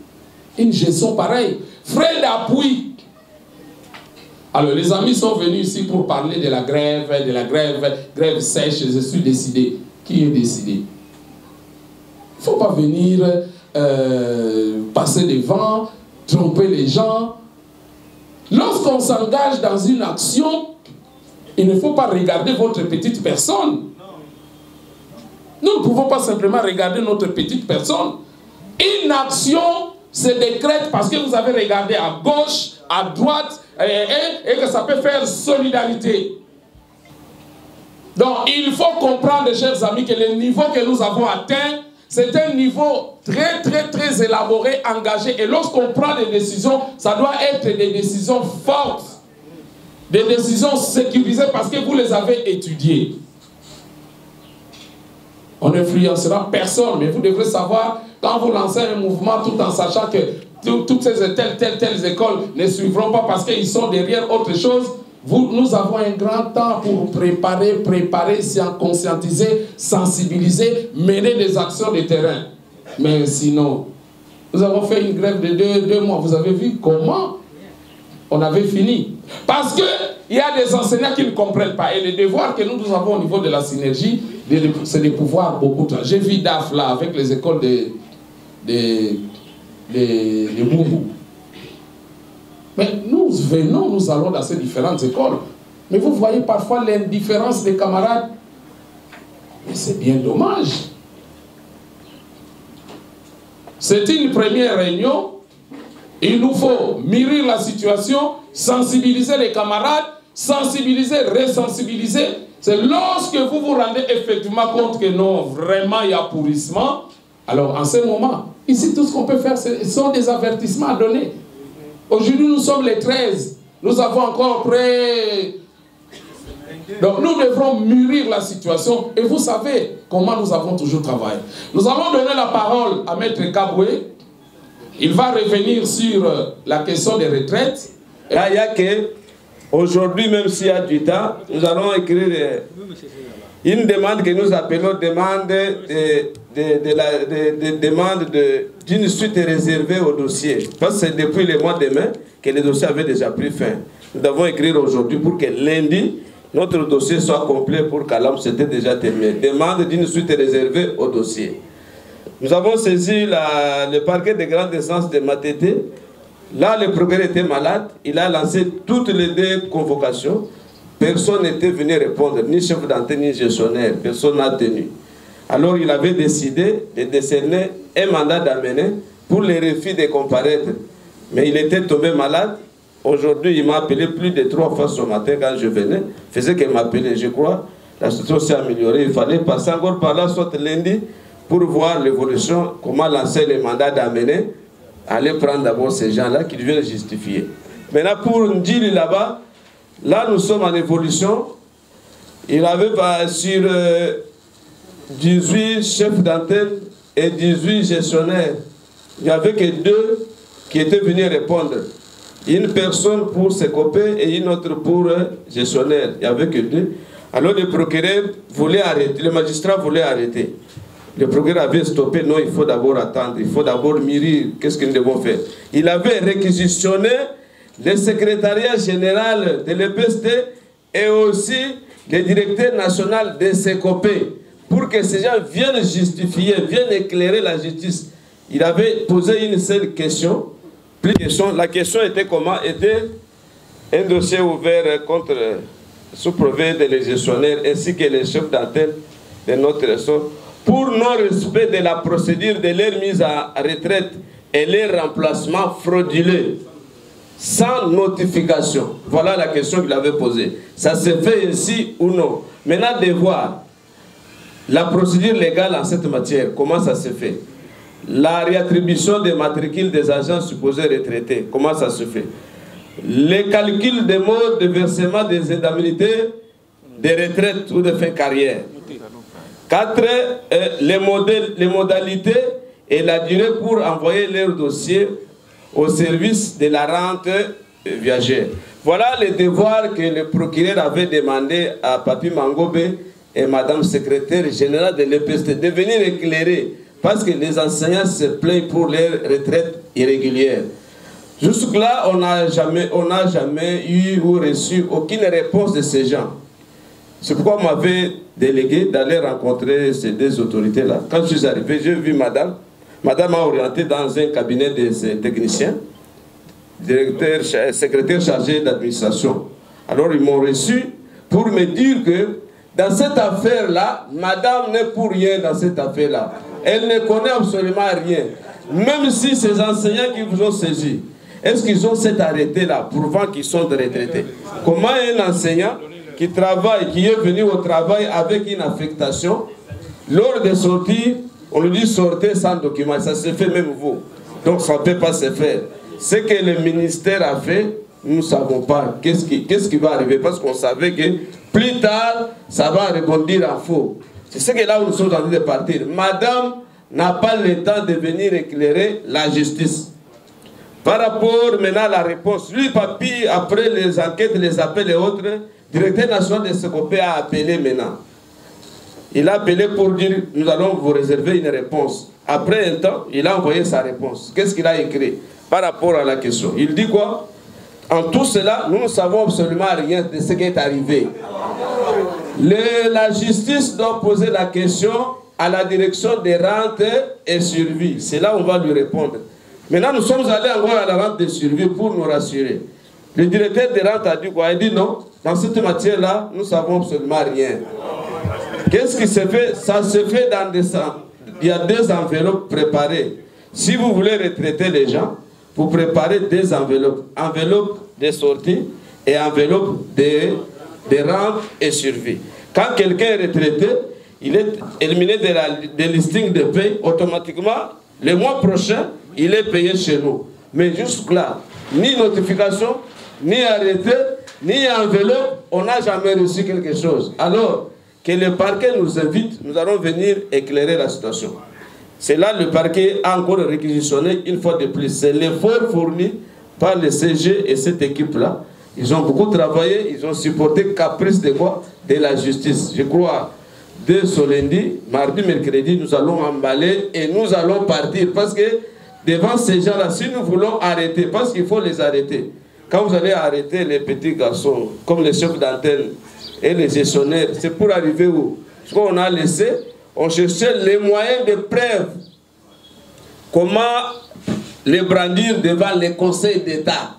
une gestion pareille. Frais d'appui. Alors les amis sont venus ici pour parler de la grève grève sèche. Je suis décidé. Qui est décidé? Il ne faut pas venir passer devant, tromper les gens. Lorsqu'on s'engage dans une action, il ne faut pas regarder votre petite personne. Nous ne pouvons pas simplement regarder notre petite personne. Une action se décrète parce que vous avez regardé à gauche, à droite, et que ça peut faire solidarité. Donc il faut comprendre, chers amis, que le niveau que nous avons atteint, c'est un niveau très, très, très élaboré, engagé. Et lorsqu'on prend des décisions, ça doit être des décisions fortes, des décisions sécurisées parce que vous les avez étudiées. On n'influencera personne, mais vous devrez savoir, quand vous lancez un mouvement tout en sachant que toutes ces telles écoles ne suivront pas parce qu'ils sont derrière autre chose, nous avons un grand temps pour préparer, conscientiser, sensibiliser, mener des actions de terrain. Mais sinon, nous avons fait une grève de deux mois. Vous avez vu comment on avait fini. Parce qu'il y a des enseignants qui ne comprennent pas. Et le devoir que nous avons au niveau de la synergie, c'est de pouvoir beaucoup. J'ai vu DAF là, avec les écoles de Boubou. Mais nous venons, nous allons dans ces différentes écoles. Mais vous voyez parfois l'indifférence des camarades. Mais c'est bien dommage. C'est une première réunion. Il nous faut mûrir la situation, sensibiliser les camarades, sensibiliser, resensibiliser. C'est lorsque vous vous rendez effectivement compte que non, vraiment il y a pourrissement. Alors en ce moment, ici tout ce qu'on peut faire, ce sont des avertissements à donner. Aujourd'hui nous sommes les 13. Nous avons encore près... Donc nous devrons mûrir la situation. Et vous savez comment nous avons toujours travaillé. Nous allons donner la parole à Maître Kaboué. Il va revenir sur la question des retraites. Là, il y a que, aujourd'hui, même s'il y a du temps, nous allons écrire une demande que nous appelons demande d'une suite réservée au dossier. Parce que c'est depuis le mois de mai que le dossier avait déjà pris fin. Nous devons écrire aujourd'hui pour que lundi, notre dossier soit complet pour qu'Alam c'était déjà terminé. Demande d'une suite réservée au dossier. Nous avons saisi le parquet de grande instance de Matete. Là, le procureur était malade. Il a lancé toutes les deux convocations. Personne n'était venu répondre, ni chef d'antenne, ni gestionnaire. Personne n'a tenu. Alors, il avait décidé de décerner un mandat d'amener pour les refus de comparaître. Mais il était tombé malade. Aujourd'hui, il m'a appelé plus de 3 fois ce matin quand je venais. Il faisait qu'il m'appelait, je crois. La situation s'est améliorée. Il fallait passer encore par là, soit lundi, pour voir l'évolution, comment lancer les mandats d'amener, aller prendre d'abord ces gens-là qui deviennent justifier. Maintenant, pour Ndjili là-bas, là nous sommes en évolution. Il avait sur 18 chefs d'antenne et 18 gestionnaires. Il n'y avait que 2 qui étaient venus répondre. Une personne pour ses copains et une autre pour gestionnaire. Il n'y avait que 2. Alors le procureur voulait arrêter, le magistrat voulait arrêter. Le procureur avait stoppé, non, il faut d'abord attendre, il faut d'abord mûrir, qu'est-ce que nous devons faire. Il avait réquisitionné le secrétariat général de l'EPST et aussi le directeur national de ses copains pour que ces gens viennent justifier, viennent éclairer la justice. Il avait posé une seule question. La question était comment était un dossier ouvert contre sous-préfet de gestionnaires ainsi que les chefs d'antenne de notre ressort pour non-respect de la procédure de leur mise à retraite et leur remplacement frauduleux, sans notification. Voilà la question qu'il avait posée. Ça se fait ainsi ou non? Maintenant, de voir la procédure légale en cette matière, comment ça se fait? La réattribution des matricules des agents supposés retraités, comment ça se fait? Les calculs des modes de versement des indemnités de retraite ou de fin carrière. 4. Les modalités et la durée pour envoyer leur dossier au service de la rente viagère. Voilà les devoirs que le procureur avait demandé à Papi Mangobe et Madame secrétaire générale de l'EPST de venir éclairer parce que les enseignants se plaignent pour leurs retraites irrégulières. Jusque-là, on n'a jamais eu ou reçu aucune réponse de ces gens. C'est pourquoi on m'avait délégué d'aller rencontrer ces 2 autorités-là. Quand je suis arrivé, j'ai vu madame. Madame m'a orienté dans un cabinet de techniciens, secrétaire chargé d'administration. Alors ils m'ont reçu pour me dire que dans cette affaire-là, madame n'est pour rien dans cette affaire-là. Elle ne connaît absolument rien. Même si ces enseignants qui vous ont saisi, est-ce qu'ils ont cet arrêté-là prouvant qu'ils sont retraités? Comment un enseignant qui travaille, qui est venu au travail avec une affectation, lors de sortir, on lui dit sortez sans document, ça se fait même vous. Donc ça ne peut pas se faire. Ce que le ministère a fait, nous ne savons pas qu'est-ce qui va arriver, parce qu'on savait que plus tard, ça va rebondir en faux. C'est ce que là où nous sommes en train de partir. Madame n'a pas le temps de venir éclairer la justice. Par rapport maintenant à la réponse, lui, Papi, après les enquêtes, les appels et autres, le directeur national de Secopé a appelé maintenant. Il a appelé pour dire, nous allons vous réserver une réponse. Après un temps, il a envoyé sa réponse. Qu'est-ce qu'il a écrit par rapport à la question? Il dit quoi? En tout cela, nous ne savons absolument rien de ce qui est arrivé. La justice doit poser la question à la direction des rentes et survie. C'est là où on va lui répondre. Maintenant, nous sommes allés encore à la rente de survie pour nous rassurer. Le directeur des rentes a dit quoi? Il dit non, dans cette matière-là, nous ne savons absolument rien. Qu'est-ce qui se fait? Ça se fait dans des... Il y a 2 enveloppes préparées. Si vous voulez retraiter les gens, vous préparez 2 enveloppes. Enveloppe de sortie et enveloppe de rentes et survie. Quand quelqu'un est retraité, il est éliminé des listings de paie, automatiquement, le mois prochain, il est payé chez nous. Mais jusque-là, ni notification, ni arrêté, ni enveloppe, on n'a jamais reçu quelque chose. Alors que le parquet nous invite, nous allons venir éclairer la situation. C'est là le parquet a encore réquisitionné une fois de plus. C'est l'effort fourni par le CG et cette équipe-là. Ils ont beaucoup travaillé, ils ont supporté caprice de quoi? De la justice. Je crois, dès ce lundi, mardi, mercredi, nous allons emballer et nous allons partir. Parce que devant ces gens-là, si nous voulons arrêter, parce qu'il faut les arrêter. Quand vous allez arrêter les petits garçons, comme les chefs d'antenne et les gestionnaires, c'est pour arriver où? Ce qu'on a laissé, on cherchait les moyens de preuve. Comment les brandir devant les conseils d'État.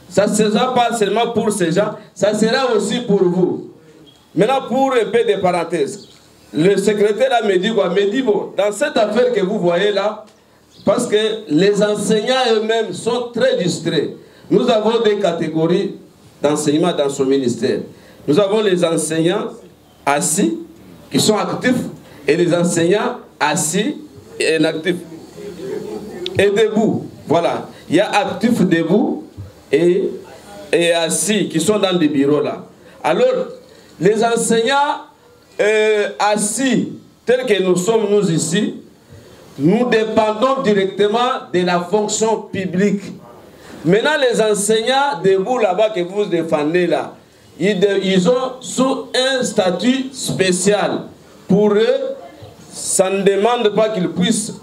Ça ne sera pas seulement pour ces gens, ça sera aussi pour vous. Maintenant, pour un peu de parenthèses, le secrétaire là me dit quoi? Me dit bon, dans cette affaire que vous voyez là, parce que les enseignants eux-mêmes sont très distraits. Nous avons des catégories d'enseignement dans ce ministère. Nous avons les enseignants assis, qui sont actifs, et les enseignants assis et inactifs. Et debout, voilà. Il y a actifs debout et assis, qui sont dans des bureaux là. Alors, les enseignants assis, tels que nous sommes nous ici, nous dépendons directement de la fonction publique. Maintenant, les enseignants debout là-bas que vous défendez là, ils ont sous un statut spécial. Pour eux, ça ne demande pas qu'ils puissent,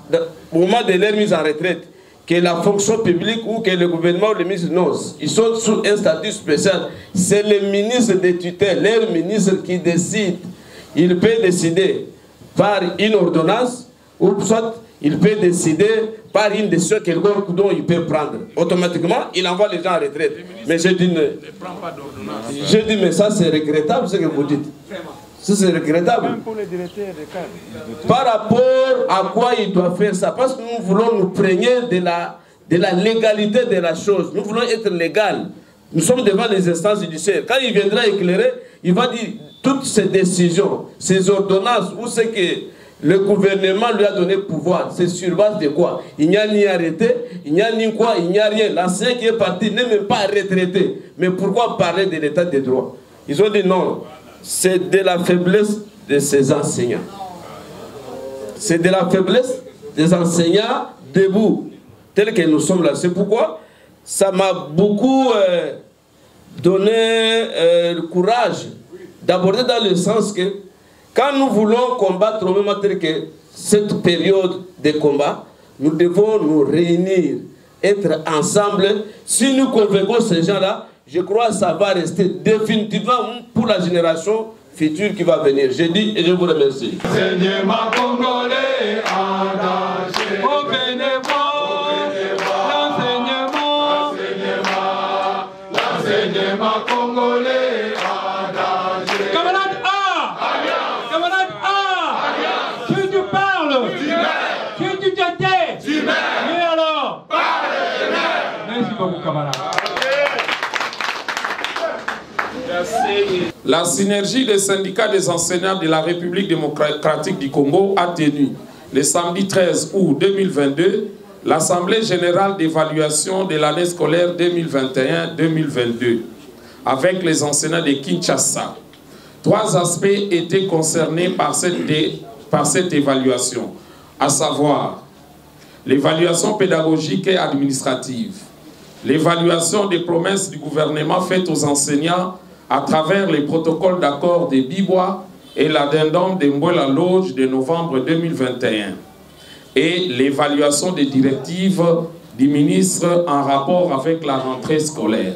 au moment de leur mise en retraite, que la fonction publique ou que le gouvernement ou le ministre, non, ils sont sous un statut spécial. C'est le ministre des tutelles, leur ministre qui décide. Il peut décider par une ordonnance ou soit il peut décider par une décision dont il peut prendre. Automatiquement, il envoie les gens à retraite. Mais je dis, mais ça c'est regrettable ce que vous dites. Ça c'est regrettable. Même pour les directeurs de cadre. Par rapport à quoi il doit faire ça? Parce que nous voulons nous prégner de la légalité de la chose. Nous voulons être légal. Nous sommes devant les instances judiciaires. Quand il viendra éclairer, il va dire toutes ces décisions, ces ordonnances, où c'est que le gouvernement lui a donné pouvoir. C'est sur base de quoi? Il n'y a ni arrêté, il n'y a ni quoi, il n'y a rien. L'ancien qui est parti n'est même pas retraité. Mais pourquoi parler de l'état des droits? Ils ont dit non, c'est de la faiblesse de ces enseignants. C'est de la faiblesse des enseignants debout, tels que nous sommes là. C'est pourquoi ça m'a beaucoup donné le courage d'aborder dans le sens que quand nous voulons combattre au même temps que cette période de combat, nous devons nous réunir, être ensemble. Si nous convainquons ces gens-là, je crois que ça va rester définitivement pour la génération future qui va venir. Je dis et je vous remercie. L'enseignement congolais engagé. Au bénévole, l'enseignement congolais engagé. Camarade A! Camarade A! Qui tu parles? Qui tu te tais? Mais alors? Merci beaucoup, camarade. La synergie des syndicats des enseignants de la République démocratique du Congo a tenu le samedi 13 août 2022 l'Assemblée générale d'évaluation de l'année scolaire 2021-2022 avec les enseignants de Kinshasa. 3 aspects étaient concernés par cette évaluation, à savoir l'évaluation pédagogique et administrative, l'évaluation des promesses du gouvernement faites aux enseignants à travers les protocoles d'accord de Bibois et l'addendum de Mbola Lodge de novembre 2021 et l'évaluation des directives du ministre en rapport avec la rentrée scolaire.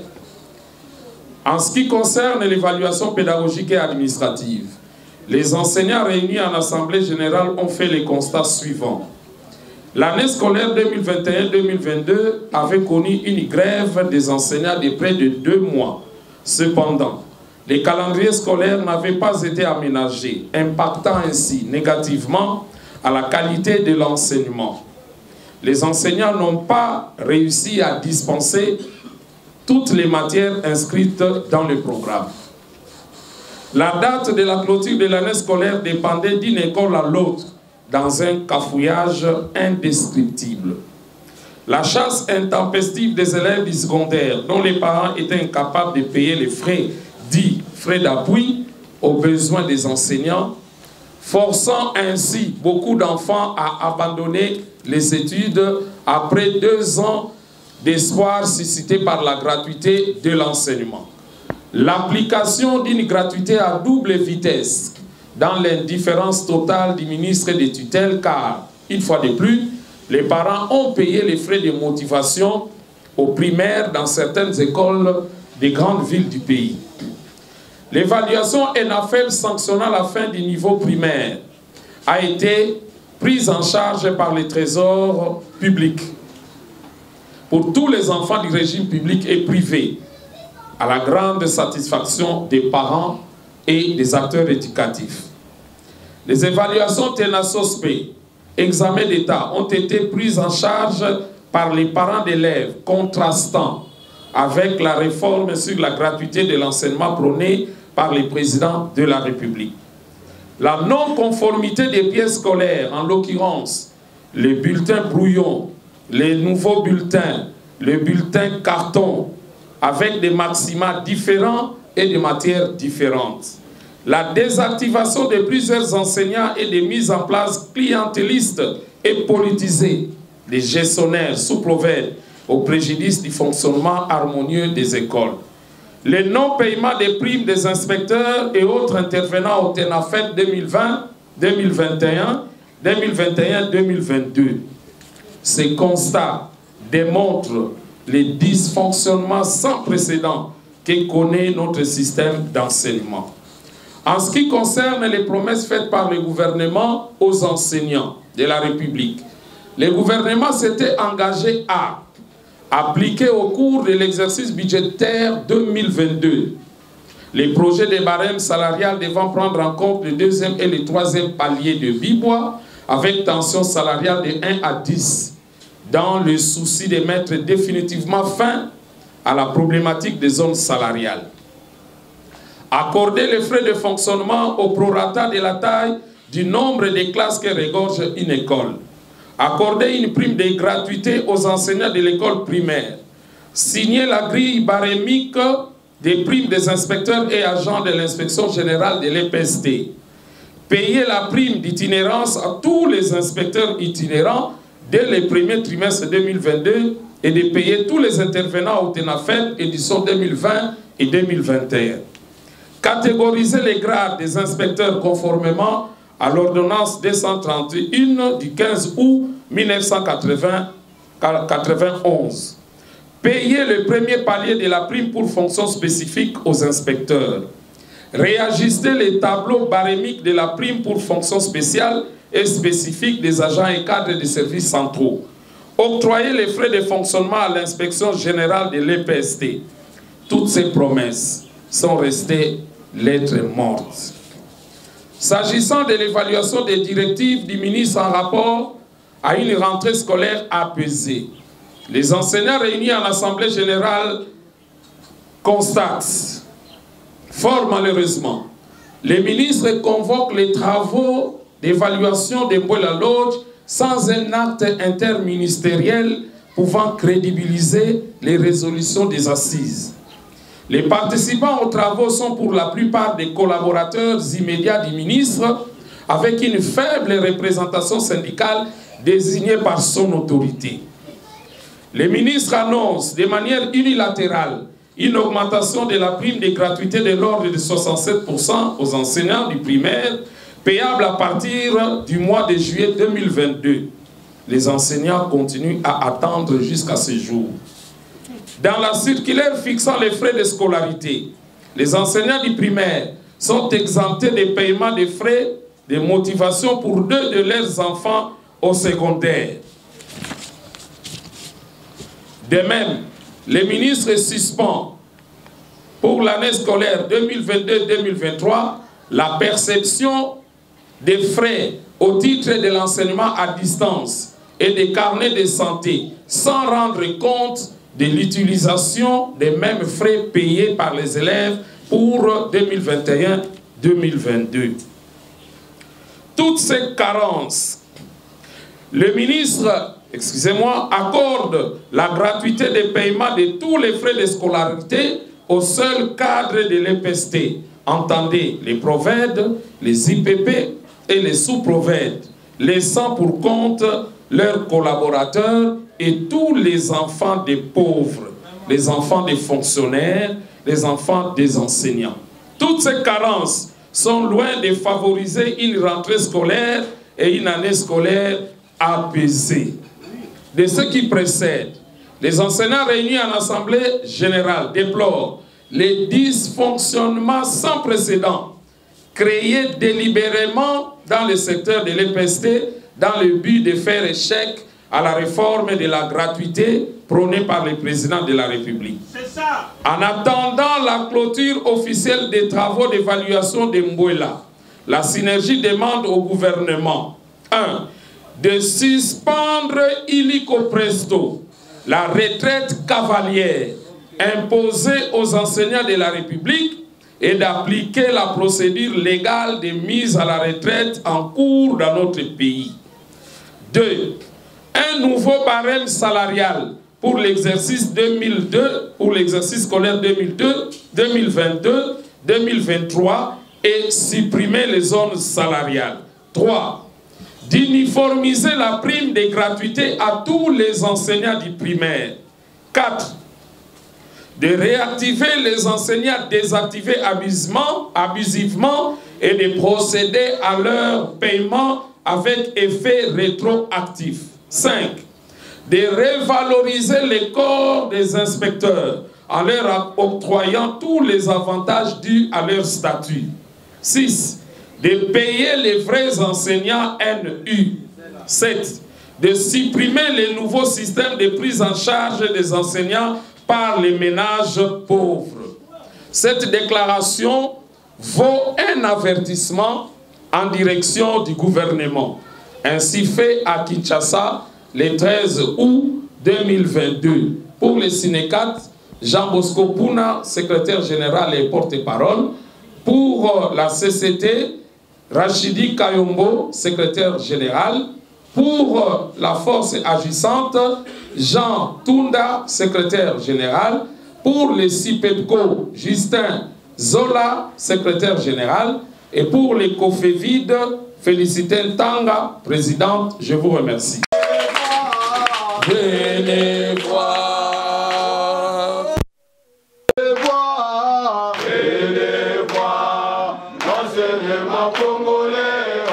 En ce qui concerne l'évaluation pédagogique et administrative, les enseignants réunis en Assemblée générale ont fait les constats suivants. L'année scolaire 2021-2022 avait connu une grève des enseignants de près de 2 mois. Cependant, les calendriers scolaires n'avaient pas été aménagés, impactant ainsi négativement à la qualité de l'enseignement. Les enseignants n'ont pas réussi à dispenser toutes les matières inscrites dans le programme. La date de la clôture de l'année scolaire dépendait d'une école à l'autre, dans un cafouillage indescriptible. La chasse intempestive des élèves du secondaire, dont les parents étaient incapables de payer les frais, dits frais d'appui, aux besoins des enseignants, forçant ainsi beaucoup d'enfants à abandonner les études après 2 ans d'espoir suscité par la gratuité de l'enseignement. L'application d'une gratuité à double vitesse dans l'indifférence totale du ministre des tutelles, car, une fois de plus, les parents ont payé les frais de motivation aux primaires dans certaines écoles des grandes villes du pays. L'évaluation ENAFEB sanctionnant la fin du niveau primaire a été prise en charge par les trésors publics pour tous les enfants du régime public et privé, à la grande satisfaction des parents et des acteurs éducatifs. Les évaluations TENA-SOSPE, examens d'État, ont été prises en charge par les parents d'élèves, contrastant avec la réforme sur la gratuité de l'enseignement prônée par les présidents de la République. La non-conformité des pièces scolaires, en l'occurrence les bulletins brouillons, les nouveaux bulletins, le bulletin carton, avec des maxima différents et des matières différentes. La désactivation de plusieurs enseignants et des mises en place clientélistes et politisées des gestionnaires sous proverbe au préjudice du fonctionnement harmonieux des écoles. Le non-paiement des primes des inspecteurs et autres intervenants au TENAFED 2020, 2021, 2021-2022. Ces constats démontrent les dysfonctionnements sans précédent que connaît notre système d'enseignement. En ce qui concerne les promesses faites par le gouvernement aux enseignants de la République, le gouvernement s'était engagé à appliquer au cours de l'exercice budgétaire 2022 les projets de barème salarial devant prendre en compte le 2e et le 3e palier de Bibois avec tension salariale de 1 à 10 dans le souci de mettre définitivement fin à la problématique des zones salariales. Accorder les frais de fonctionnement au prorata de la taille du nombre de classes que regorge une école. Accorder une prime de gratuité aux enseignants de l'école primaire. Signer la grille barémique des primes des inspecteurs et agents de l'inspection générale de l'EPST. Payer la prime d'itinérance à tous les inspecteurs itinérants dès le premier trimestre 2022 et de payer tous les intervenants au TENAFED édition 2020 et 2021. Catégoriser les grades des inspecteurs conformément à l'ordonnance 231 du 15 août 1991. Payer le premier palier de la prime pour fonction spécifique aux inspecteurs. Réajuster les tableaux barémiques de la prime pour fonction spéciale et spécifique des agents et cadres des services centraux. Octroyer les frais de fonctionnement à l'inspection générale de l'EPST. Toutes ces promesses sont restées lettres mortes. S'agissant de l'évaluation des directives du ministre en rapport à une rentrée scolaire apaisée, les enseignants réunis en Assemblée générale constatent, fort malheureusement, les ministres convoquent les travaux d'évaluation de Mbouela Lodge sans un acte interministériel pouvant crédibiliser les résolutions des assises. Les participants aux travaux sont pour la plupart des collaborateurs immédiats du ministre avec une faible représentation syndicale désignée par son autorité. Les ministres annoncent de manière unilatérale une augmentation de la prime de gratuité de l'ordre de 67% aux enseignants du primaire, payable à partir du mois de juillet 2022. Les enseignants continuent à attendre jusqu'à ce jour. Dans la circulaire fixant les frais de scolarité, les enseignants du primaire sont exemptés des paiements des frais de motivation pour 2 de leurs enfants au secondaire. De même, le ministre suspend pour l'année scolaire 2022-2023 la perception des frais au titre de l'enseignement à distance et des carnets de santé sans rendre compte de l'utilisation des mêmes frais payés par les élèves pour 2021-2022. Toutes ces carences, le ministre, accorde la gratuité des paiements de tous les frais de scolarité au seul cadre de l'EPST. Entendez les provèdes, les IPP et les sous-provèdes, laissant pour compte leurs collaborateurs et tous les enfants des pauvres, les enfants des fonctionnaires, les enfants des enseignants. Toutes ces carences sont loin de favoriser une rentrée scolaire et une année scolaire apaisée. De ce qui précède, les enseignants réunis en assemblée générale déplorent les dysfonctionnements sans précédent créés délibérément dans le secteur de l'EPST dans le but de faire échec à la réforme de la gratuité prônée par le président de la République. En attendant la clôture officielle des travaux d'évaluation de Mbouela, la synergie demande au gouvernement 1. De suspendre illico presto la retraite cavalière imposée aux enseignants de la République et d'appliquer la procédure légale de mise à la retraite en cours dans notre pays. 2. Un nouveau barème salarial pour l'exercice 2002, pour l'exercice scolaire 2002, 2022, 2023 et supprimer les zones salariales. 3. D'uniformiser la prime de gratuité à tous les enseignants du primaire. 4. De réactiver les enseignants désactivés abusivement et de procéder à leur paiement avec effet rétroactif. 5. De revaloriser les corps des inspecteurs en leur octroyant tous les avantages dus à leur statut. 6. De payer les vrais enseignants NU. 7. De supprimer les nouveaux systèmes de prise en charge des enseignants par les ménages pauvres. Cette déclaration vaut un avertissement en direction du gouvernement, ainsi fait à Kinshasa le 13 août 2022. Pour les Sénécat, Jean Bosco Pouna, secrétaire général et porte-parole. Pour la CCT, Rachidi Kayombo, secrétaire général. Pour la force agissante, Jean Tunda, secrétaire général. Pour les CIPEDCO, Justin Zola, secrétaire général. Et pour les COFEVID, Félicité Tanga, présidente. Je vous remercie. Venez voir. Venez voir l'enseignement congolais en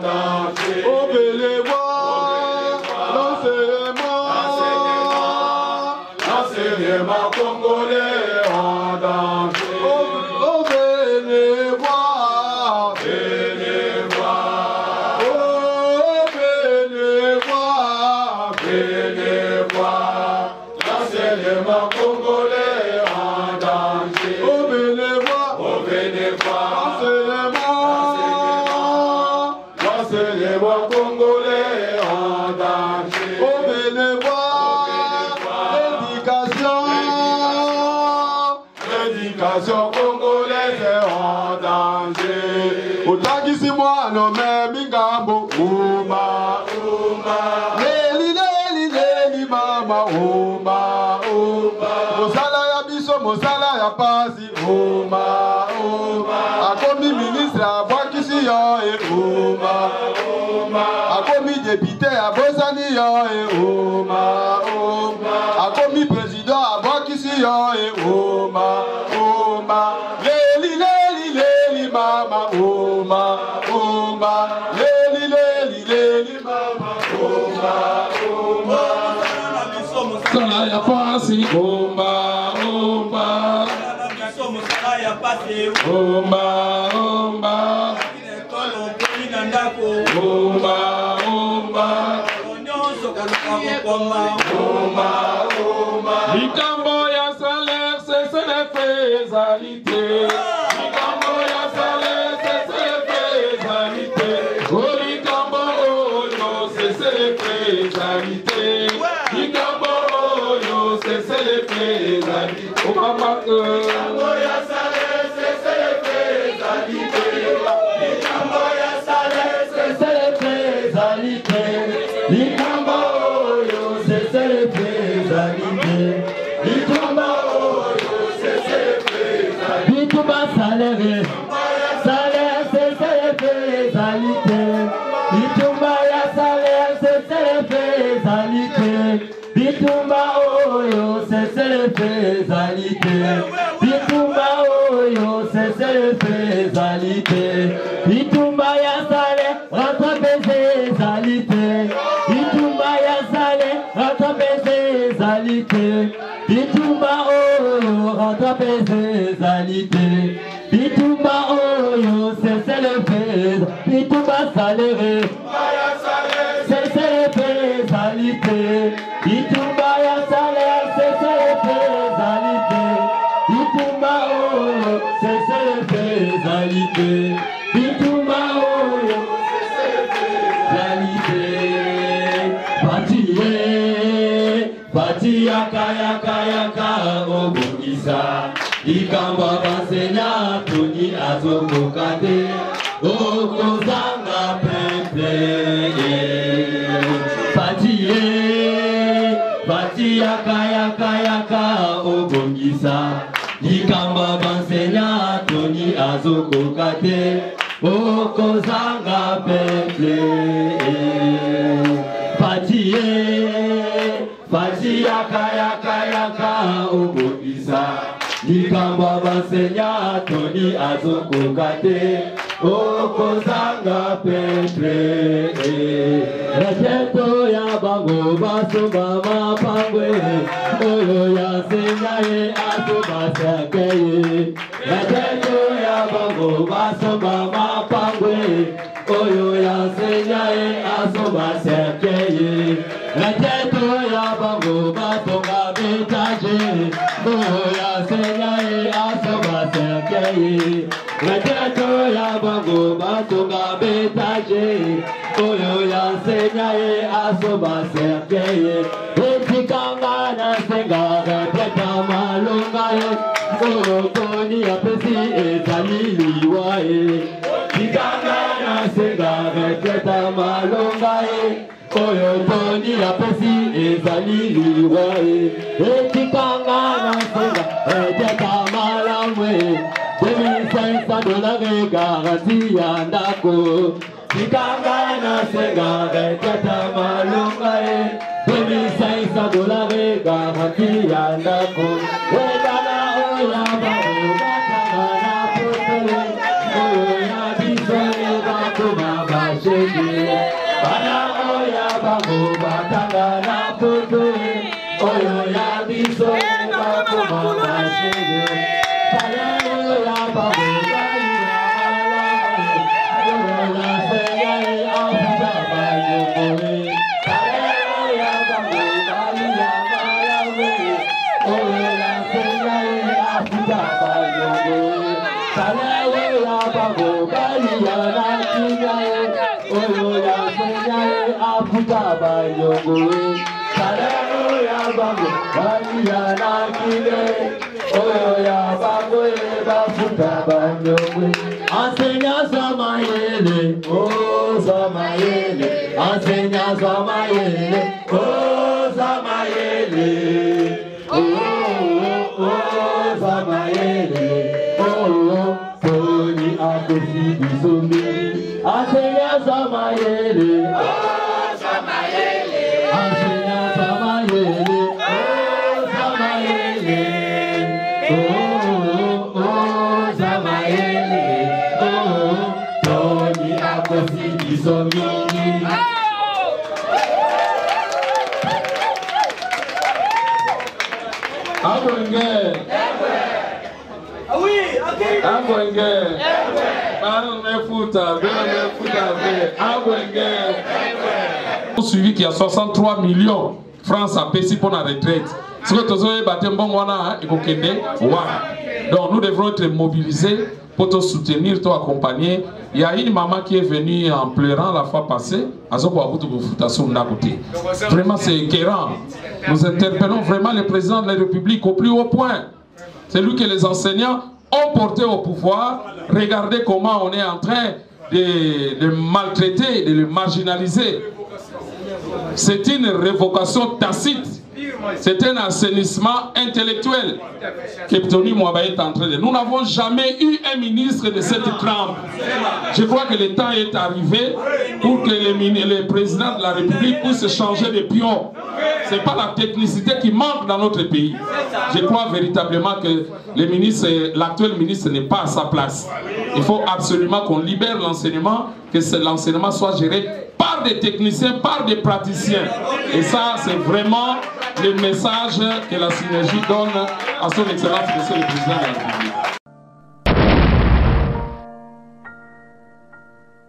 danger. Oh, venez voir l'enseignement congolais en danger. Oh, venez voir. Venez voir. Oh, venez voir. Venez voir l'enseignement congolais en danger. Oh, venez voir. Oh, venez voir l'enseignement congolais en danger. Oh, venez voir l'éducation congolaise est en danger. Otagisi mwana memi ngambo uma uma leli leli leli mama uma uma mosala ya biso mosala ya pasi uma uma akomi ministre abwakisi yo e uma uma akomi député abosani yo e uma uma akomi président abwakisi yo e uma uma leli leli leli mama uma uma leli leli leli mama uma uma sala ya pasi pasi omba omba omba omba omba omba likambo ya salaire c'est les faisalités likambo ya salaire c'est les faisalités oh likambo oyo c'est les faisalités likambo oyo c'est les faisalités oh papa likambo ya salaire c'est les faisalités likambo ya salaire c'est les faisalités likambo oyo c'est les faisalités likambo oyo c'est les faisalités likambo salaire salaire c'est les faisalités likambo ya salaire c'est les faisalités likambo oyo c'est les faisalités likambo oyo c'est les faisalités likambo ya salaire rattraper ses alités likambo ya salaire rattraper ses alités likambo oyo rattraper ses alités likambo oyo c'est les faisalités likambo salaire c'est les faisalités likambo ya salaire c'est les faisalités likambo oyo c'est les faisalités likambo oyo c'est les faisalités Pati yaka yaka yaka obungisa likambo basenya tuni azokokate okozanga pepe Pati yaka yaka yaka obungisa likambo basenya tuni azokokate okozanga pepe Pati yaka yaka yaka obongisa likambo basenya toni azokokate okozanga petre rejeto ya bango basomba mapangwe oyo ya senya ye azobasakeye rejeto ya bango basomba mapangwe oyo ya senya ye azobasakeye rejeto ya bango batonga betaje oyo ya senya ye azobasakeye rejeto ya bango batonga betaje oyo ya senya ye azobasakeye etikanga na senga repeta malonga ye oyo toni apesi ezaliliwa ye tikanga na senga repeta malonga ye oyo toni apesi ezaliliwa ye etikanga na senga repeta malamwe $2500 garantie ya ndako tikanga na senga repeta malonga ye $2500 garantie ya ndako wedana oya bango batanga na potole oyo ya biso bakoma bashege bana oya bango batanga na potole oyo ya biso bakoma bashege bana oya bango Enseignant Samayele, oh Samayele, enseignant Samayele, oh Samayele, oh Samayele, oh Tony Akosi Bisomi, enseignant Samayele, oh Samayele, enseignant Samayele, oh Samayele, oh Samayele, oh Tony Akosi Bisomi. Suivi qui a 63 millions France a payé pour la retraite. Donc nous devrons être mobilisés pour te soutenir, te accompagner. Il y a une maman qui est venue en pleurant la fois passée. Vraiment c'est écœurant. Nous interpellons vraiment le président de la République au plus haut point. C'est lui que les enseignants ont porté au pouvoir. Regardez comment on est en train de maltraiter, de le marginaliser. C'est une révocation tacite. C'est un assainissement intellectuel que Tony Mouaba est en train de... Nous n'avons jamais eu un ministre de cette trempe. Je crois que le temps est arrivé pour que le président de la République puisse changer de pion. Ce n'est pas la technicité qui manque dans notre pays. Je crois véritablement que l'actuel ministre n'est pas à sa place. Il faut absolument qu'on libère l'enseignement, que l'enseignement soit géré par des techniciens, par des praticiens. Et ça, c'est vraiment le message que la synergie donne à son excellence, monsieur le président de la République.